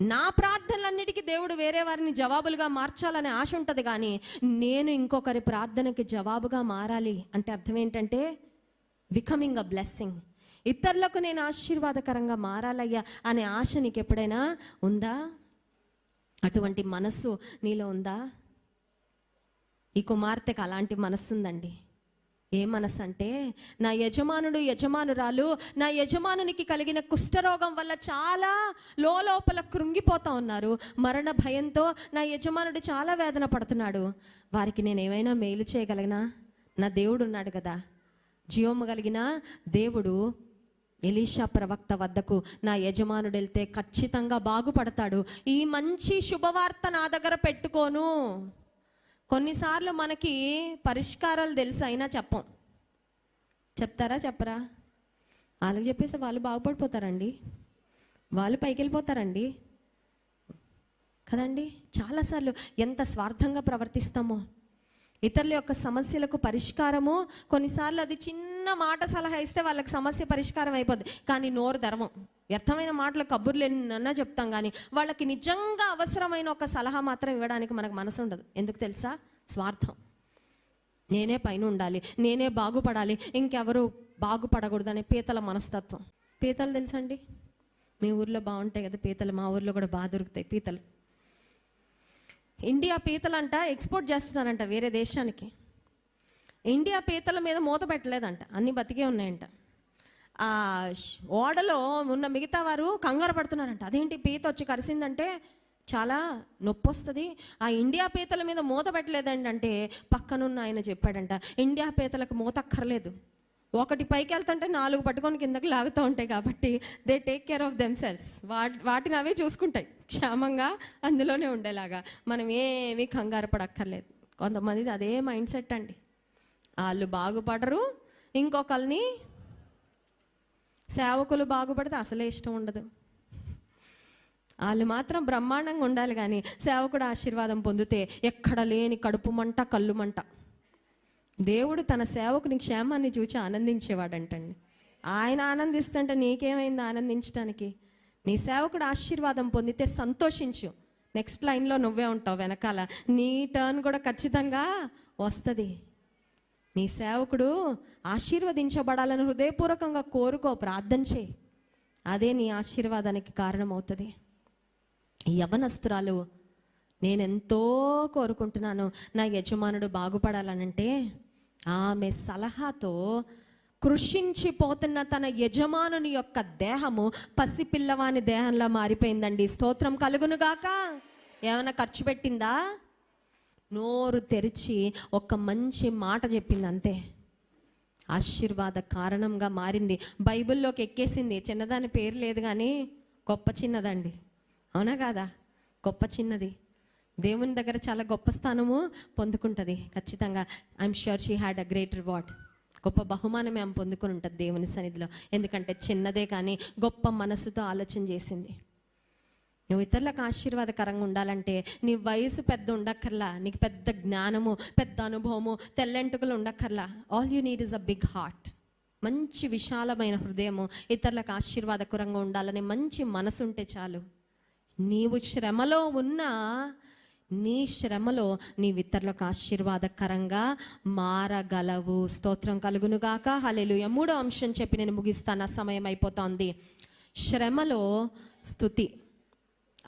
నా ప్రార్థనలన్నిటికీ దేవుడు వేరే వారిని జవాబులుగా మార్చాలనే ఆశ ఉంటుంది. కానీ నేను ఇంకొకరి ప్రార్థనకి జవాబుగా మారాలి అంటే అర్థం ఏంటంటే బికమింగ్ అ బ్లెస్సింగ్. ఇతరులకు నేను ఆశీర్వాదకరంగా మారాలయ్యా అనే ఆశ నీకు ఎప్పుడైనా ఉందా? అటువంటి మనస్సు నీలో ఉందా? ఈ కుమార్తెకు అలాంటి మనస్సు ఉందండి. ఏ మనస్సు అంటే, నా యజమానుడు, యజమానురాలు, నా యజమానునికి కలిగిన కుష్ఠరోగం వల్ల చాలా లోపల కృంగిపోతూ ఉన్నారు. మరణ భయంతో నా యజమానుడు చాలా వేదన పడుతున్నాడు. వారికి నేను ఏమైనా మేలు చేయగలిగినా? నా దేవుడు ఉన్నాడు కదా, జీవము కలిగిన దేవుడు. ఎలీషా ప్రవక్త వద్దకు నా యజమానుడు వెళ్తే ఖచ్చితంగా బాగుపడతాడు, ఈ మంచి శుభవార్త నా దగ్గర పెట్టుకోను. కొన్నిసార్లు మనకి పరిష్కారాలు తెలుసు, అయినా చెప్పం. చెప్తారా? చెప్పరా? వాళ్ళకి చెప్పేసి వాళ్ళు బాగుపడిపోతారండి, వాళ్ళు పైకి వెళ్ళిపోతారండి కదండి. చాలాసార్లు ఎంత స్వార్థంగా ప్రవర్తిస్తామో. ఇతరుల యొక్క సమస్యలకు పరిష్కారము కొన్నిసార్లు అది చిన్న మాట సలహా ఇస్తే వాళ్ళకి సమస్య పరిష్కారం అయిపోద్ది. కానీ నోరు ధర్మం, వ్యర్థమైన మాటలు కబుర్లు ఎన్నన్నా చెప్తాం, కానీ వాళ్ళకి నిజంగా అవసరమైన ఒక సలహా మాత్రం ఇవ్వడానికి మనకు మనసు ఉండదు. ఎందుకు తెలుసా? స్వార్థం. నేనే పైన ఉండాలి, నేనే బాగుపడాలి, ఇంకెవరు బాగుపడకూడదు అనే పీతల మనస్తత్వం. పీతలు తెలుసండి? మీ ఊర్లో బాగుంటాయి కదా పీతలు, మా ఊర్లో కూడా బాగా దొరుకుతాయి పీతలు. ఇండియా పీతలంట ఎక్స్పోర్ట్ చేస్తున్నారంట వేరే దేశానికి. ఇండియా పీతల మీద మూత పెట్టలేదంట, అన్నీ బతికే ఉన్నాయంట. ఆ ఓడలో ఉన్న మిగతా వారు కంగారు పడుతున్నారంట, అదేంటి పీత వచ్చి కరిసిందంటే చాలా నొప్పి వస్తుంది, ఆ ఇండియా పీతల మీద మూత పెట్టలేదండి అంటే పక్కనున్న ఆయన చెప్పాడంట, ఇండియా పీతలకు మూత అక్కర్లేదు, ఒకటి పైకి వెళ్తుంటే 4 పట్టుకొని కిందకి లాగుతూ ఉంటాయి కాబట్టి they take care of themselves. వాటిని అవే చూసుకుంటాయి క్షేమంగా అందులోనే ఉండేలాగా. మనం ఏమీ కంగారు పడక్కర్లేదు. కొంతమంది అదే మైండ్ సెట్ అండి. వాళ్ళు బాగుపడరు, ఇంకొకరిని సేవకులు బాగుపడితే అసలే ఇష్టం ఉండదు. వాళ్ళు మాత్రం బ్రహ్మాండంగా ఉండాలి, కానీ సేవకుడు ఆశీర్వాదం పొందితే ఎక్కడ లేని కడుపు మంట, కళ్ళు మంట. దేవుడు తన సేవకుని క్షేమాన్ని చూచి ఆనందించేవాడంటండి. ఆయన ఆనందిస్తుంటే నీకేమైంది ఆనందించడానికి? నీ సేవకుడు ఆశీర్వాదం పొందితే సంతోషించు. నెక్స్ట్ లైన్లో నువ్వే ఉంటావు, వెనకాల నీ టర్న్ కూడా ఖచ్చితంగా వస్తుంది. నీ సేవకుడు ఆశీర్వదించబడాలని హృదయపూర్వకంగా కోరుకో, ప్రార్థన చేయి, అదే నీ ఆశీర్వాదానికి కారణమవుతుంది. ఈ యవ్వనస్తురాలు, నేనెంతో కోరుకుంటున్నాను నా యజమానుడు బాగుపడాలనంటే, ఆమె సలహాతో కృషించిపోతున్న తన యజమానుని యొక్క దేహము పసిపిల్లవాని దేహంలా మారిపోయిందండి. స్తోత్రం కలుగునుగాక. ఏమైనా ఖర్చు పెట్టిందా? నోరు తెరిచి ఒక మంచి మాట చెప్పింది, అంతే. ఆశీర్వాద కారణంగా మారింది. బైబిల్లోకి ఎక్కేసింది. చిన్నదాని పేరు లేదు కానీ గొప్ప చిన్నదండి. అవునా కాదా? గొప్ప చిన్నది. దేవుని దగ్గర చాలా గొప్ప స్థానము పొందుకుంటుంది ఖచ్చితంగా. I'm sure she had a great reward. గొప్ప బహుమానమే ఆమె పొందుకొని ఉంటుంది దేవుని సన్నిధిలో. ఎందుకంటే చిన్నదే కానీ గొప్ప మనసుతో ఆలోచన చేసింది. నువ్వు ఇతరులకు ఆశీర్వాదకరంగా ఉండాలంటే నీ వయసు పెద్ద ఉండక్కర్లా, నీకు పెద్ద జ్ఞానము, పెద్ద అనుభవము, తెల్లెంటుకలు ఉండక్కర్లా. All you need is a big heart. మంచి విశాలమైన హృదయము, ఇతరులకు ఆశీర్వాదకరంగా ఉండాలనే మంచి మనసు ఉంటే చాలు. నీవు శ్రమలో ఉన్నా నీ శ్రమలో నీవు ఇతరులకు ఆశీర్వాదకరంగా మారగలవు. స్తోత్రం కలుగునుగాక. హల్లెలూయా. 3వ అంశం చెప్పి నేను ముగిస్తాను, ఆ సమయం అయిపోతుంది. శ్రమలో స్తుతి.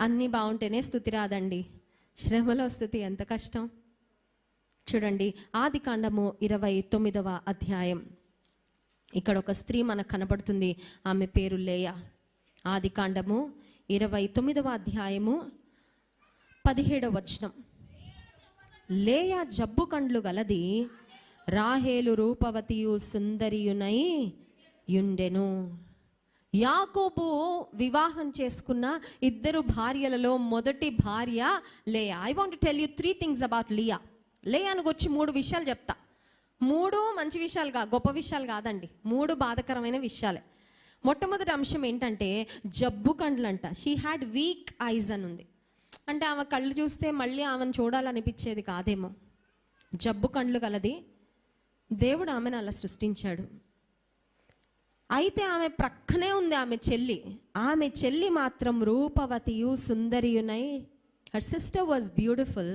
అన్నీ బాగుంటేనే స్తుతి రాదండి. శ్రమలో స్తుతి ఎంత కష్టం చూడండి. ఆదికాండము 29వ అధ్యాయం. ఇక్కడ ఒక స్త్రీ మనకు కనపడుతుంది. ఆమె పేరు లేయా. ఆదికాండము 29వ అధ్యాయము 17వ వచనం. లేయా జబ్బు కండ్లు గలది, రాహేలు రూపవతియు సుందరియునై యుండెను. యాకోబు వివాహం చేసుకున్న ఇద్దరు భార్యలలో మొదటి భార్య లేయా. I want to tell you 3 things about Leah. లేయాను గురించి 3 విషయాలు చెప్తా. 3 మంచి విషయాలుగా, గొప్ప విషయాలు కాదండి, 3 బాధకరమైన విషయాలే. మొట్టమొదటి అంశం ఏంటంటే జబ్బు కండ్లంట. షీ హ్యాడ్ వీక్ ఐజ్ అని ఉంది. అంటే ఆమె కళ్ళు చూస్తే మళ్ళీ ఆమెను చూడాలనిపించేది కాదేమో. జబ్బు కండ్లు గలది. దేవుడు ఆమెను అలా సృష్టించాడు. అయితే ఆమె ప్రక్కనే ఉంది ఆమె చెల్లి. ఆమె చెల్లి మాత్రం రూపవతియు సుందరియునై. Her sister was beautiful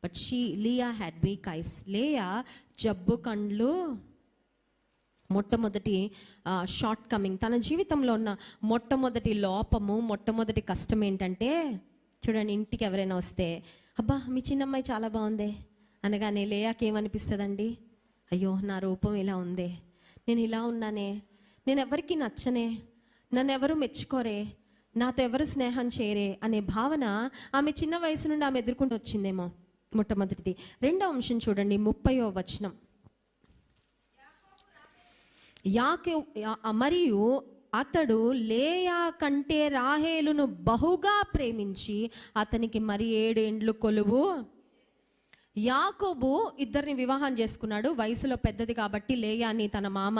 but Leah had weak eyes. లేయా జబ్బు కండ్లు. మొట్టమొదటి షార్ట్ కమింగ్, తన జీవితంలో ఉన్న మొట్టమొదటి లోపము, మొట్టమొదటి కష్టం ఏంటంటే చూడండి, ఇంటికి ఎవరైనా వస్తే అబ్బా మీ చిన్నమ్మాయి చాలా బాగుందే అనగానే లేయాకి ఏమనిపిస్తుందండి? అయ్యో నా రూపం ఇలా ఉందే, నేను ఇలా ఉన్నానే, నేను ఎవరికి నచ్చనే, నన్ను ఎవరు మెచ్చుకోరే, నాతో ఎవరు స్నేహం చేయరే అనే భావన ఆమె చిన్న వయసు నుండి ఆమె ఎదుర్కొంటూ వచ్చిందేమో. మొట్టమొదటిది. 2వ అంశం చూడండి, 30వ వచనం. మరియు అతడు లేయా కంటే రాహేలును బహుగా ప్రేమించి అతనికి మరి 7 ఏండ్లు కొలువు. యాకోబు ఇద్దరిని వివాహం చేసుకున్నాడు. వయసులో పెద్దది కాబట్టి లేయాని తన మామ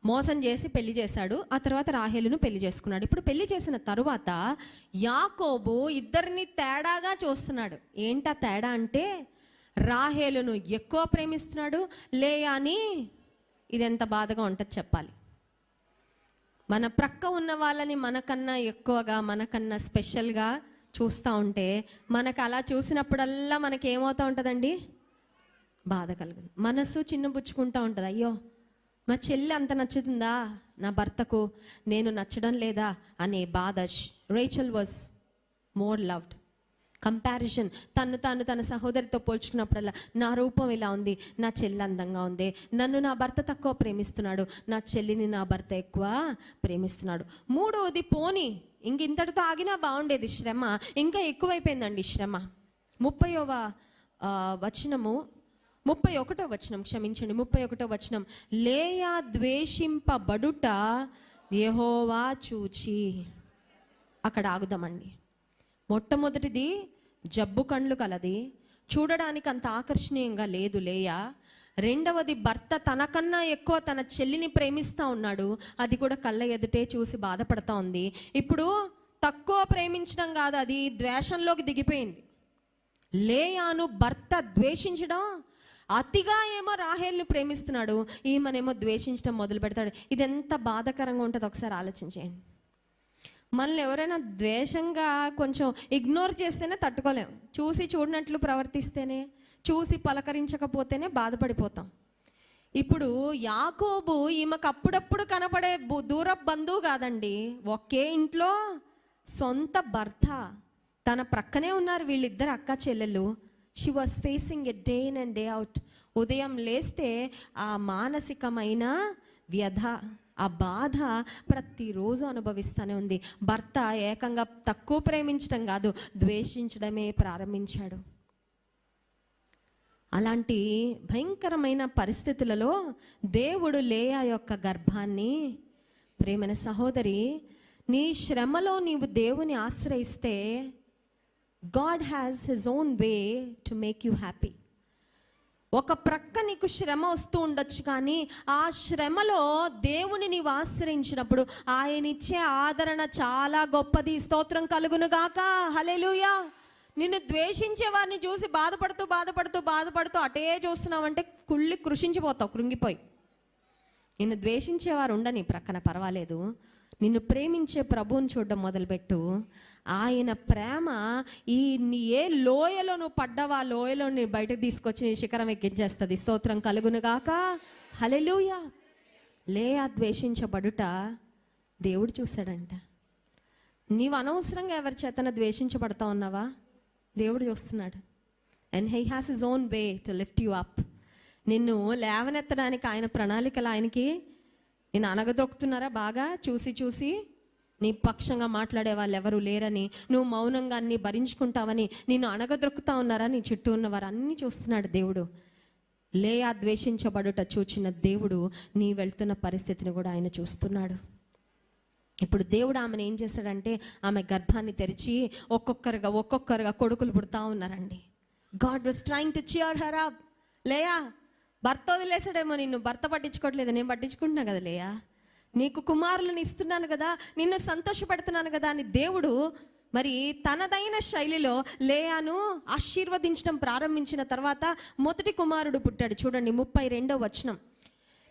మోసం చేసి పెళ్లి చేశాడు. ఆ తర్వాత రాహేలును పెళ్లి చేసుకున్నాడు. ఇప్పుడు పెళ్లి చేసిన తరువాత యాకోబు ఇద్దరిని తేడాగా చూస్తున్నాడు. ఏంటా తేడా అంటే రాహేలును ఎక్కువ ప్రేమిస్తున్నాడు, లేయాని. ఇది ఎంత బాధగా ఉంటుంది చెప్పాలి. మన ప్రక్క ఉన్న వాళ్ళని మనకన్నా ఎక్కువగా, మనకన్నా స్పెషల్గా చూస్తూ ఉంటే మనకు అలా చూసినప్పుడల్లా మనకి ఏమవుతూ ఉంటుందండి? బాధ కలుగుతుంది. మనసు చిన్నబుచ్చుకుంటూ ఉంటుంది. అయ్యో మా చెల్లి అంత నచ్చుతుందా నా భర్తకు, నేను నచ్చడం లేదా అనే బాధ. Rachel was more loved. Comparison, తన సహోదరితో పోల్చుకున్నప్పుడల్లా నా రూపం ఇలా ఉంది, నా చెల్లి అందంగా ఉంది, నన్ను నా భర్త తక్కువ ప్రేమిస్తున్నాడు, నా చెల్లిని నా భర్త ఎక్కువ ప్రేమిస్తున్నాడు. 3వది పోనీ ఇంతటితో ఆగినా బాగుండేది, శ్రమ ఇంకా ఎక్కువైపోయిందండి శ్రమ. 31వ వచనం క్షమించండి, 31వ వచనం. లేయా ద్వేషింపబడుట యెహోవా చూచి. అక్కడ ఆగుదామండి. మొట్టమొదటిది జబ్బు కండ్లు కలది, చూడడానికి అంత ఆకర్షణీయంగా లేదు లేయా. 2వది భర్త తనకన్నా ఎక్కువ తన చెల్లిని ప్రేమిస్తూ ఉన్నాడు, అది కూడా కళ్ళ ఎదుటే చూసి బాధపడతా ఉంది. ఇప్పుడు తక్కువ ప్రేమించడం కాదు, అది ద్వేషంలోకి దిగిపోయింది. లేయాను భర్త ద్వేషించడం, అతిగా ఏమో రాహేల్ని ప్రేమిస్తున్నాడు, ఈమెనేమో ద్వేషించడం మొదలు పెడతాడు. ఇది ఎంత బాధాకరంగా ఉంటుందో ఒకసారి ఆలోచించేయండి. మనల్ని ఎవరైనా ద్వేషంగా కొంచెం ఇగ్నోర్ చేస్తేనే తట్టుకోలేం, చూసి చూడనట్లు ప్రవర్తిస్తేనే, చూసి పలకరించకపోతేనే బాధపడిపోతాం. ఇప్పుడు యాకోబు ఈమెకు అప్పుడప్పుడు కనపడే దూర బంధువు కాదండి, ఒకే ఇంట్లో సొంత భర్త, తన ప్రక్కనే ఉన్నారు వీళ్ళిద్దరు అక్క చెల్లెలు. She was facing a day in and day out. ఉదయం లేస్తే ఆ మానసికమైన వ్యధ, ఆ బాధ ప్రతిరోజు అనుభవిస్తూనే ఉంది. భర్త ఏకంగా తక్కువ ప్రేమించడం కాదు, ద్వేషించడమే ప్రారంభించాడు. అలాంటి భయంకరమైన పరిస్థితులలో దేవుడు లేయా యొక్క గర్భాన్ని, ప్రేమైన సహోదరి, నీ శ్రమలో నీవు దేవుని ఆశ్రయిస్తే God has his own way to make you happy. ఒక ప్రక్క నీకు శ్రమ వస్తూ ఉండొచ్చు, కానీ ఆ శ్రమలో దేవుని నీవు ఆశ్రయించినప్పుడు ఆయన ఇచ్చే ఆదరణ చాలా గొప్పది. స్తోత్రం కలుగును గాక. హల్లెలూయా. నిన్ను ద్వేషించే వారిని చూసి బాధపడుతూ అటే చూస్తున్నావంటే కృషించిపోతావు, కృంగిపోయి. నిన్ను ద్వేషించేవారు ఉండని ప్రక్కన, పర్వాలేదు. నిన్ను ప్రేమించే ప్రభువుని చూడడం మొదలుపెట్టు. ఆయన ప్రేమ ఏ లోయలో నువ్వు పడ్డావా, ఆ లోయలో నీ బయటకు తీసుకొచ్చి నీ శిఖరం ఎక్కించేస్తుంది. స్తోత్రం కలుగునుగాక. హల్లెలూయా. లేయా ద్వేషించబడుట దేవుడు చూశాడంట. నీవు అనవసరంగా ఎవరి చేతన ద్వేషించబడతా ఉన్నావా, దేవుడు చూస్తున్నాడు. And he has his own way to lift you up. నిన్ను లేవనెత్తడానికి ఆయన ప్రణాళికలు ఆయనకి. నేను అనగదొక్కుతున్నారా బాగా చూసి నీ పక్షంగా మాట్లాడే వాళ్ళు ఎవరు లేరని, నువ్వు మౌనంగా అన్ని భరించుకుంటావని నిన్ను అణగదొక్కుతా ఉన్నారా, నీ చుట్టూ ఉన్నవారు అన్నీ చూస్తున్నాడు దేవుడు. లేయా ద్వేషించబడుట చూచిన దేవుడు నీ వెళ్తున్న పరిస్థితిని కూడా ఆయన చూస్తున్నాడు. ఇప్పుడు దేవుడు ఆమెను ఏం చేశాడంటే, ఆమె గర్భాన్ని తెరిచి ఒక్కొక్కరుగా కొడుకులు పుడతా ఉన్నారండి. God was trying to cheer her up. లేయా, భర్త వదిలేసాడేమో నిన్ను, భర్త పట్టించుకోవట్లేదు, నేను పట్టించుకుంటున్నా కదా లేయా, నీకు కుమారులను ఇస్తున్నాను కదా, నిన్ను సంతోషపెడుతున్నాను కదా అని దేవుడు మరి తనదైన శైలిలో లేయాను ఆశీర్వదించడం ప్రారంభించిన తర్వాత మొదటి కుమారుడు పుట్టాడు. చూడండి 32వ వచనం.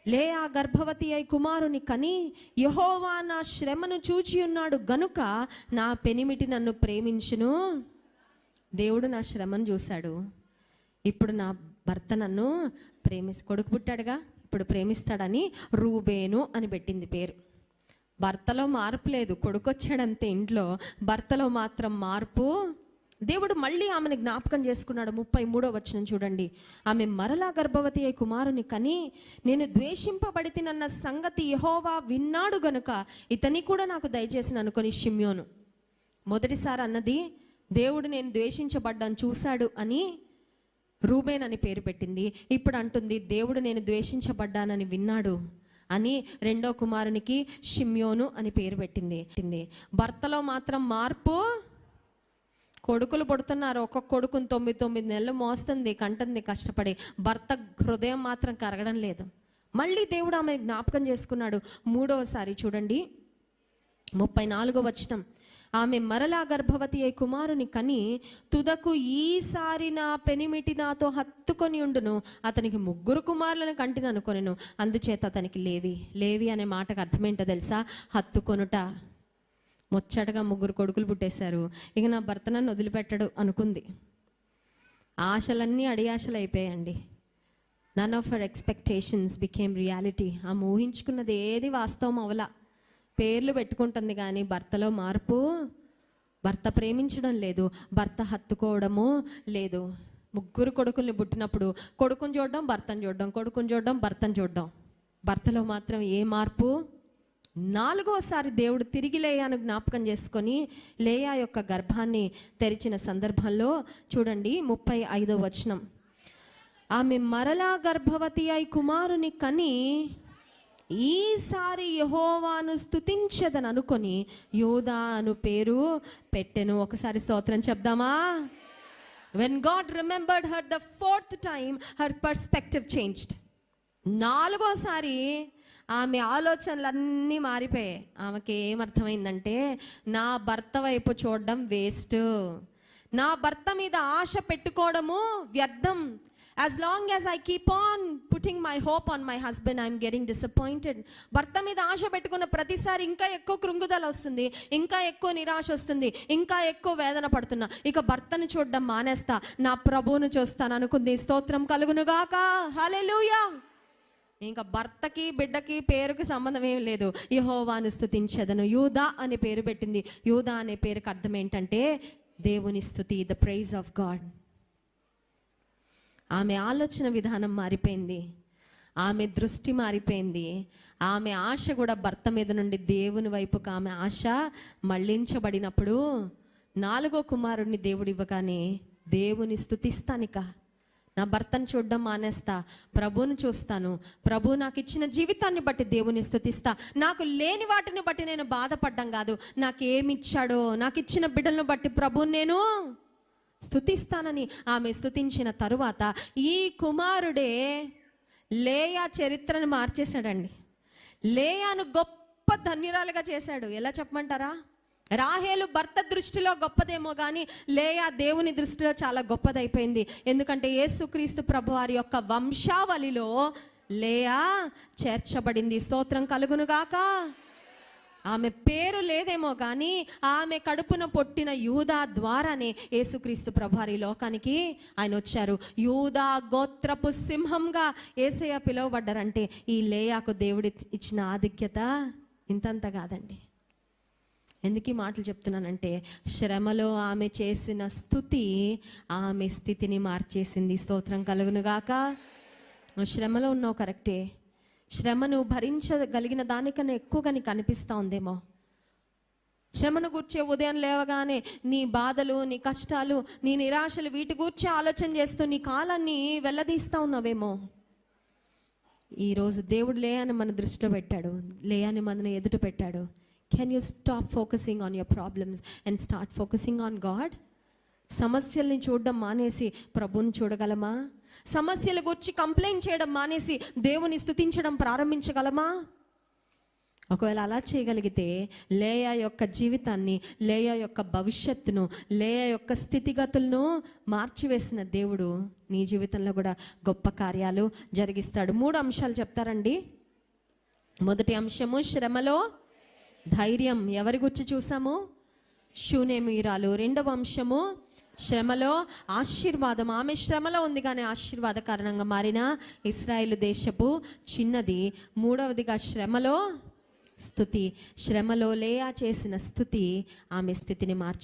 లేయా గర్భవతి అయి కుమారుని కని, యెహోవా నా శ్రమను చూచి ఉన్నాడు గనుక నా పెనిమిటి నన్ను ప్రేమించును. దేవుడు నా శ్రమను చూశాడు, ఇప్పుడు నా భర్త నన్ను కొడుకు పుట్టాడుగా, ఇప్పుడు ప్రేమిస్తాడని రూబేను అని పెట్టింది పేరు. భర్తలో మార్పు లేదు, కొడుకు వచ్చాడంతే ఇంట్లో, భర్తలో మాత్రం మార్పు. దేవుడు మళ్ళీ ఆమెను జ్ఞాపకం చేసుకున్నాడు. 33వ వచనం చూడండి. ఆమె మరలా గర్భవతి అయి కుమారుని కని, నేను ద్వేషింపబడితినన్న సంగతి యెహోవా విన్నాడు గనుక ఇతని కూడా నాకు దయచేసి అనుకొని షిమ్యోను. మొదటిసారి అన్నది దేవుడు నేను ద్వేషించబడ్డాను చూశాడు అని రూబేన్ అని పేరు పెట్టింది. ఇప్పుడు అంటుంది దేవుడు నేను ద్వేషించబడ్డానని విన్నాడు అని రెండో కుమారునికి షిమ్యోను అని పేరు పెట్టింది. భర్తలో మాత్రం మార్పు. కొడుకులు పుడుతున్నారు, ఒక్కొక్క కొడుకుని 9 నెలలు మోస్తుంది, కంటుంది కష్టపడి. భర్త హృదయం మాత్రం కరగడం లేదు. మళ్ళీ దేవుడు ఆమె జ్ఞాపకం చేసుకున్నాడు. 3వసారి చూడండి 34వ వచనం. ఆమె మరలా గర్భవతి అయి కుమారుని కని, తుదకు ఈసారి నా పెనిమిటి నాతో హత్తుకొని ఉండును, అతనికి 3 కుమారులను కంటిని అనుకొనెను. అందుచేత అతనికి లేవి అనే మాటకు అర్థం ఏంటో తెలుసా? హత్తుకొనుట. ముచ్చటగా 3 కొడుకులు పుట్టేశారు, ఇక నా భర్త నన్ను వదిలిపెట్టడు అనుకుంది. ఆశలన్నీ అడియాశలు అయిపోయాయండి. None of her expectations became reality. ఆమె ఊహించుకున్నది ఏది వాస్తవం అవలా. పేర్లు పెట్టుకుంటుంది కానీ భర్తలో మార్పు. భర్త ప్రేమించడం లేదు, భర్త హత్తుకోవడము లేదు. 3 కొడుకుల్ని పుట్టినప్పుడు కొడుకుని చూడడం, భర్తను చూడడం, కొడుకుని చూడడం, భర్తను చూడడం. భర్తలో మాత్రం ఏ మార్పు? 4వసారి దేవుడు తిరిగి లేయాను జ్ఞాపకం చేసుకొని లేయా యొక్క గర్భాన్ని తెరిచిన సందర్భంలో చూడండి 35వ వచనం. ఆమె మరలా గర్భవతి అయి కుమారుని కని, ఈసారి యెహోవాను స్తుతించదని అనుకొని యోదా అను పేరు పెట్టెను. ఒకసారి స్తోత్రం చెప్దామా? When God remembered her the 4th time, her perspective changed. 4వసారి ఆమె ఆలోచనలన్నీ మారిపోయాయి. ఆమెకి ఏమర్థమైందంటే, నా భర్త వైపు చూడడం వేస్ట్, నా భర్త మీద ఆశ పెట్టుకోవడము వ్యర్థం. As long as I keep on putting my hope on my husband, I'm getting disappointed. భర్త మీద ఆశ పెట్టుకున్న ప్రతిసారి ఇంకా ఎక్కువ కృంగుదల వస్తుంది, ఇంకా ఎక్కువ నిరాశ వస్తుంది, ఇంకా ఎక్కువ వేదన పడుతున్నా. ఇక భర్తను చూడడం మానేస్తా, నా ప్రభువును చూస్తాను అనుకుంది. స్తోత్రం కలుగునుగాక. హల్లెలూయా. ఇంకా భర్తకి బిడ్డకి పేరుకి సంబంధం ఏం లేదు. యెహోవాను స్తుతించెదను. యూదా అనే పేరు పెట్టింది. యూదా అనే పేరుకి అర్థం ఏంటంటే దేవుని స్తుతి, ద ప్రైజ్ ఆఫ్ గాడ్. ఆమె ఆలోచన విధానం మారిపోయింది. ఆమె దృష్టి మారిపోయింది. ఆమె ఆశ కూడా భర్త మీద నుండి దేవుని వైపుకు ఆమె ఆశ మళ్ళించబడినప్పుడు 4వ కుమారుడిని దేవుడు ఇవ్వగానే దేవుని స్తుతిస్తానిక, నా భర్తను చూడడం మానేస్తా, ప్రభువుని చూస్తాను, ప్రభు నాకు ఇచ్చిన జీవితాన్ని బట్టి దేవుని స్తుతిస్తా, నాకు లేని వాటిని బట్టి నేను బాధపడ్డం కాదు, నాకు ఏమి ఇచ్చాడో నాకు ఇచ్చిన బిడ్డలను బట్టి ప్రభువుని నేను స్తుతిస్తానని ఆమె స్తుతించిన తరువాత ఈ కుమారుడే లేయా చరిత్రను మార్చేశాడండి. లేయాను గొప్ప ధన్యురాలుగా చేశాడు. ఎలా చెప్పమంటారా? రాహేలు భర్త దృష్టిలో గొప్పదేమో కానీ లేయా దేవుని దృష్టిలో చాలా గొప్పదైపోయింది. ఎందుకంటే యేసుక్రీస్తు ప్రభువారి యొక్క వంశావళిలో లేయా చేర్చబడింది. స్తోత్రం కలుగునుగాక. ఆమె పేరు లేదేమో కానీ ఆమె కడుపున పుట్టిన యూదా ద్వారానే యేసుక్రీస్తు ప్రభువారి లోకానికి ఆయన వచ్చారు. యూదా గోత్రపు సింహంగా యేసయ్య పిలువబడ్డారంటే ఈ లేయాకు దేవుడి ఇచ్చిన ఆధిక్యత ఇంతంత కాదండి. ఎందుకు ఈ మాటలు చెప్తున్నానంటే శ్రమలో ఆమె చేసిన స్తుతి ఆమె స్థితిని మార్చేసింది. స్తోత్రం కలుగునుగాక. శ్రమలో ఉన్నావు కరెక్టే, శ్రమను భరించగలిగిన దానికన్నా ఎక్కువగా నీకు అనిపిస్తూ ఉందేమో. శ్రమను గూర్చే ఉదయం లేవగానే నీ బాధలు, నీ కష్టాలు, నీ నిరాశలు వీటి గూర్చి ఆలోచన చేస్తూ నీ కాలాన్ని వెళ్ళదీస్తూ ఉన్నావేమో. ఈరోజు దేవుడు లేయాని మన దృష్టిలో పెట్టాడు, లేయాని మన ఎదుట పెట్టాడు. Can you stop focusing on your problems and start focusing on God? సమస్యల్ని చూడడం మానేసి ప్రభువుని చూడగలమా? సమస్యల గురించి కంప్లైంట్ చేయడం మానేసి దేవుని స్తుతించడం ప్రారంభించగలమా? ఒకవేళ అలా చేయగలిగితే లేయా యొక్క జీవితాన్ని, లేయా యొక్క భవిష్యత్తును, లేయా యొక్క స్థితిగతులను మార్చివేసిన దేవుడు నీ జీవితంలో కూడా గొప్ప కార్యాలు జరిగిస్తాడు. 3 అంశాలు చెప్తారండి. మొదటి అంశము శ్రమలో ధైర్యం. ఎవరి గురించి చూసాము? షూనేమీరాలు. 2వ అంశము శ్రమలో ఆశీర్వాదం. ఆమె శ్రమలో ఉంది కానీ ఆశీర్వాద కారణంగా మారిన ఇశ్రాయేలు దేశపు చిన్నది. 3వదిగా శ్రమలో స్తుతి. శ్రమలో లేయా చేసిన స్తుతి ఆమె స్థితిని మార్చి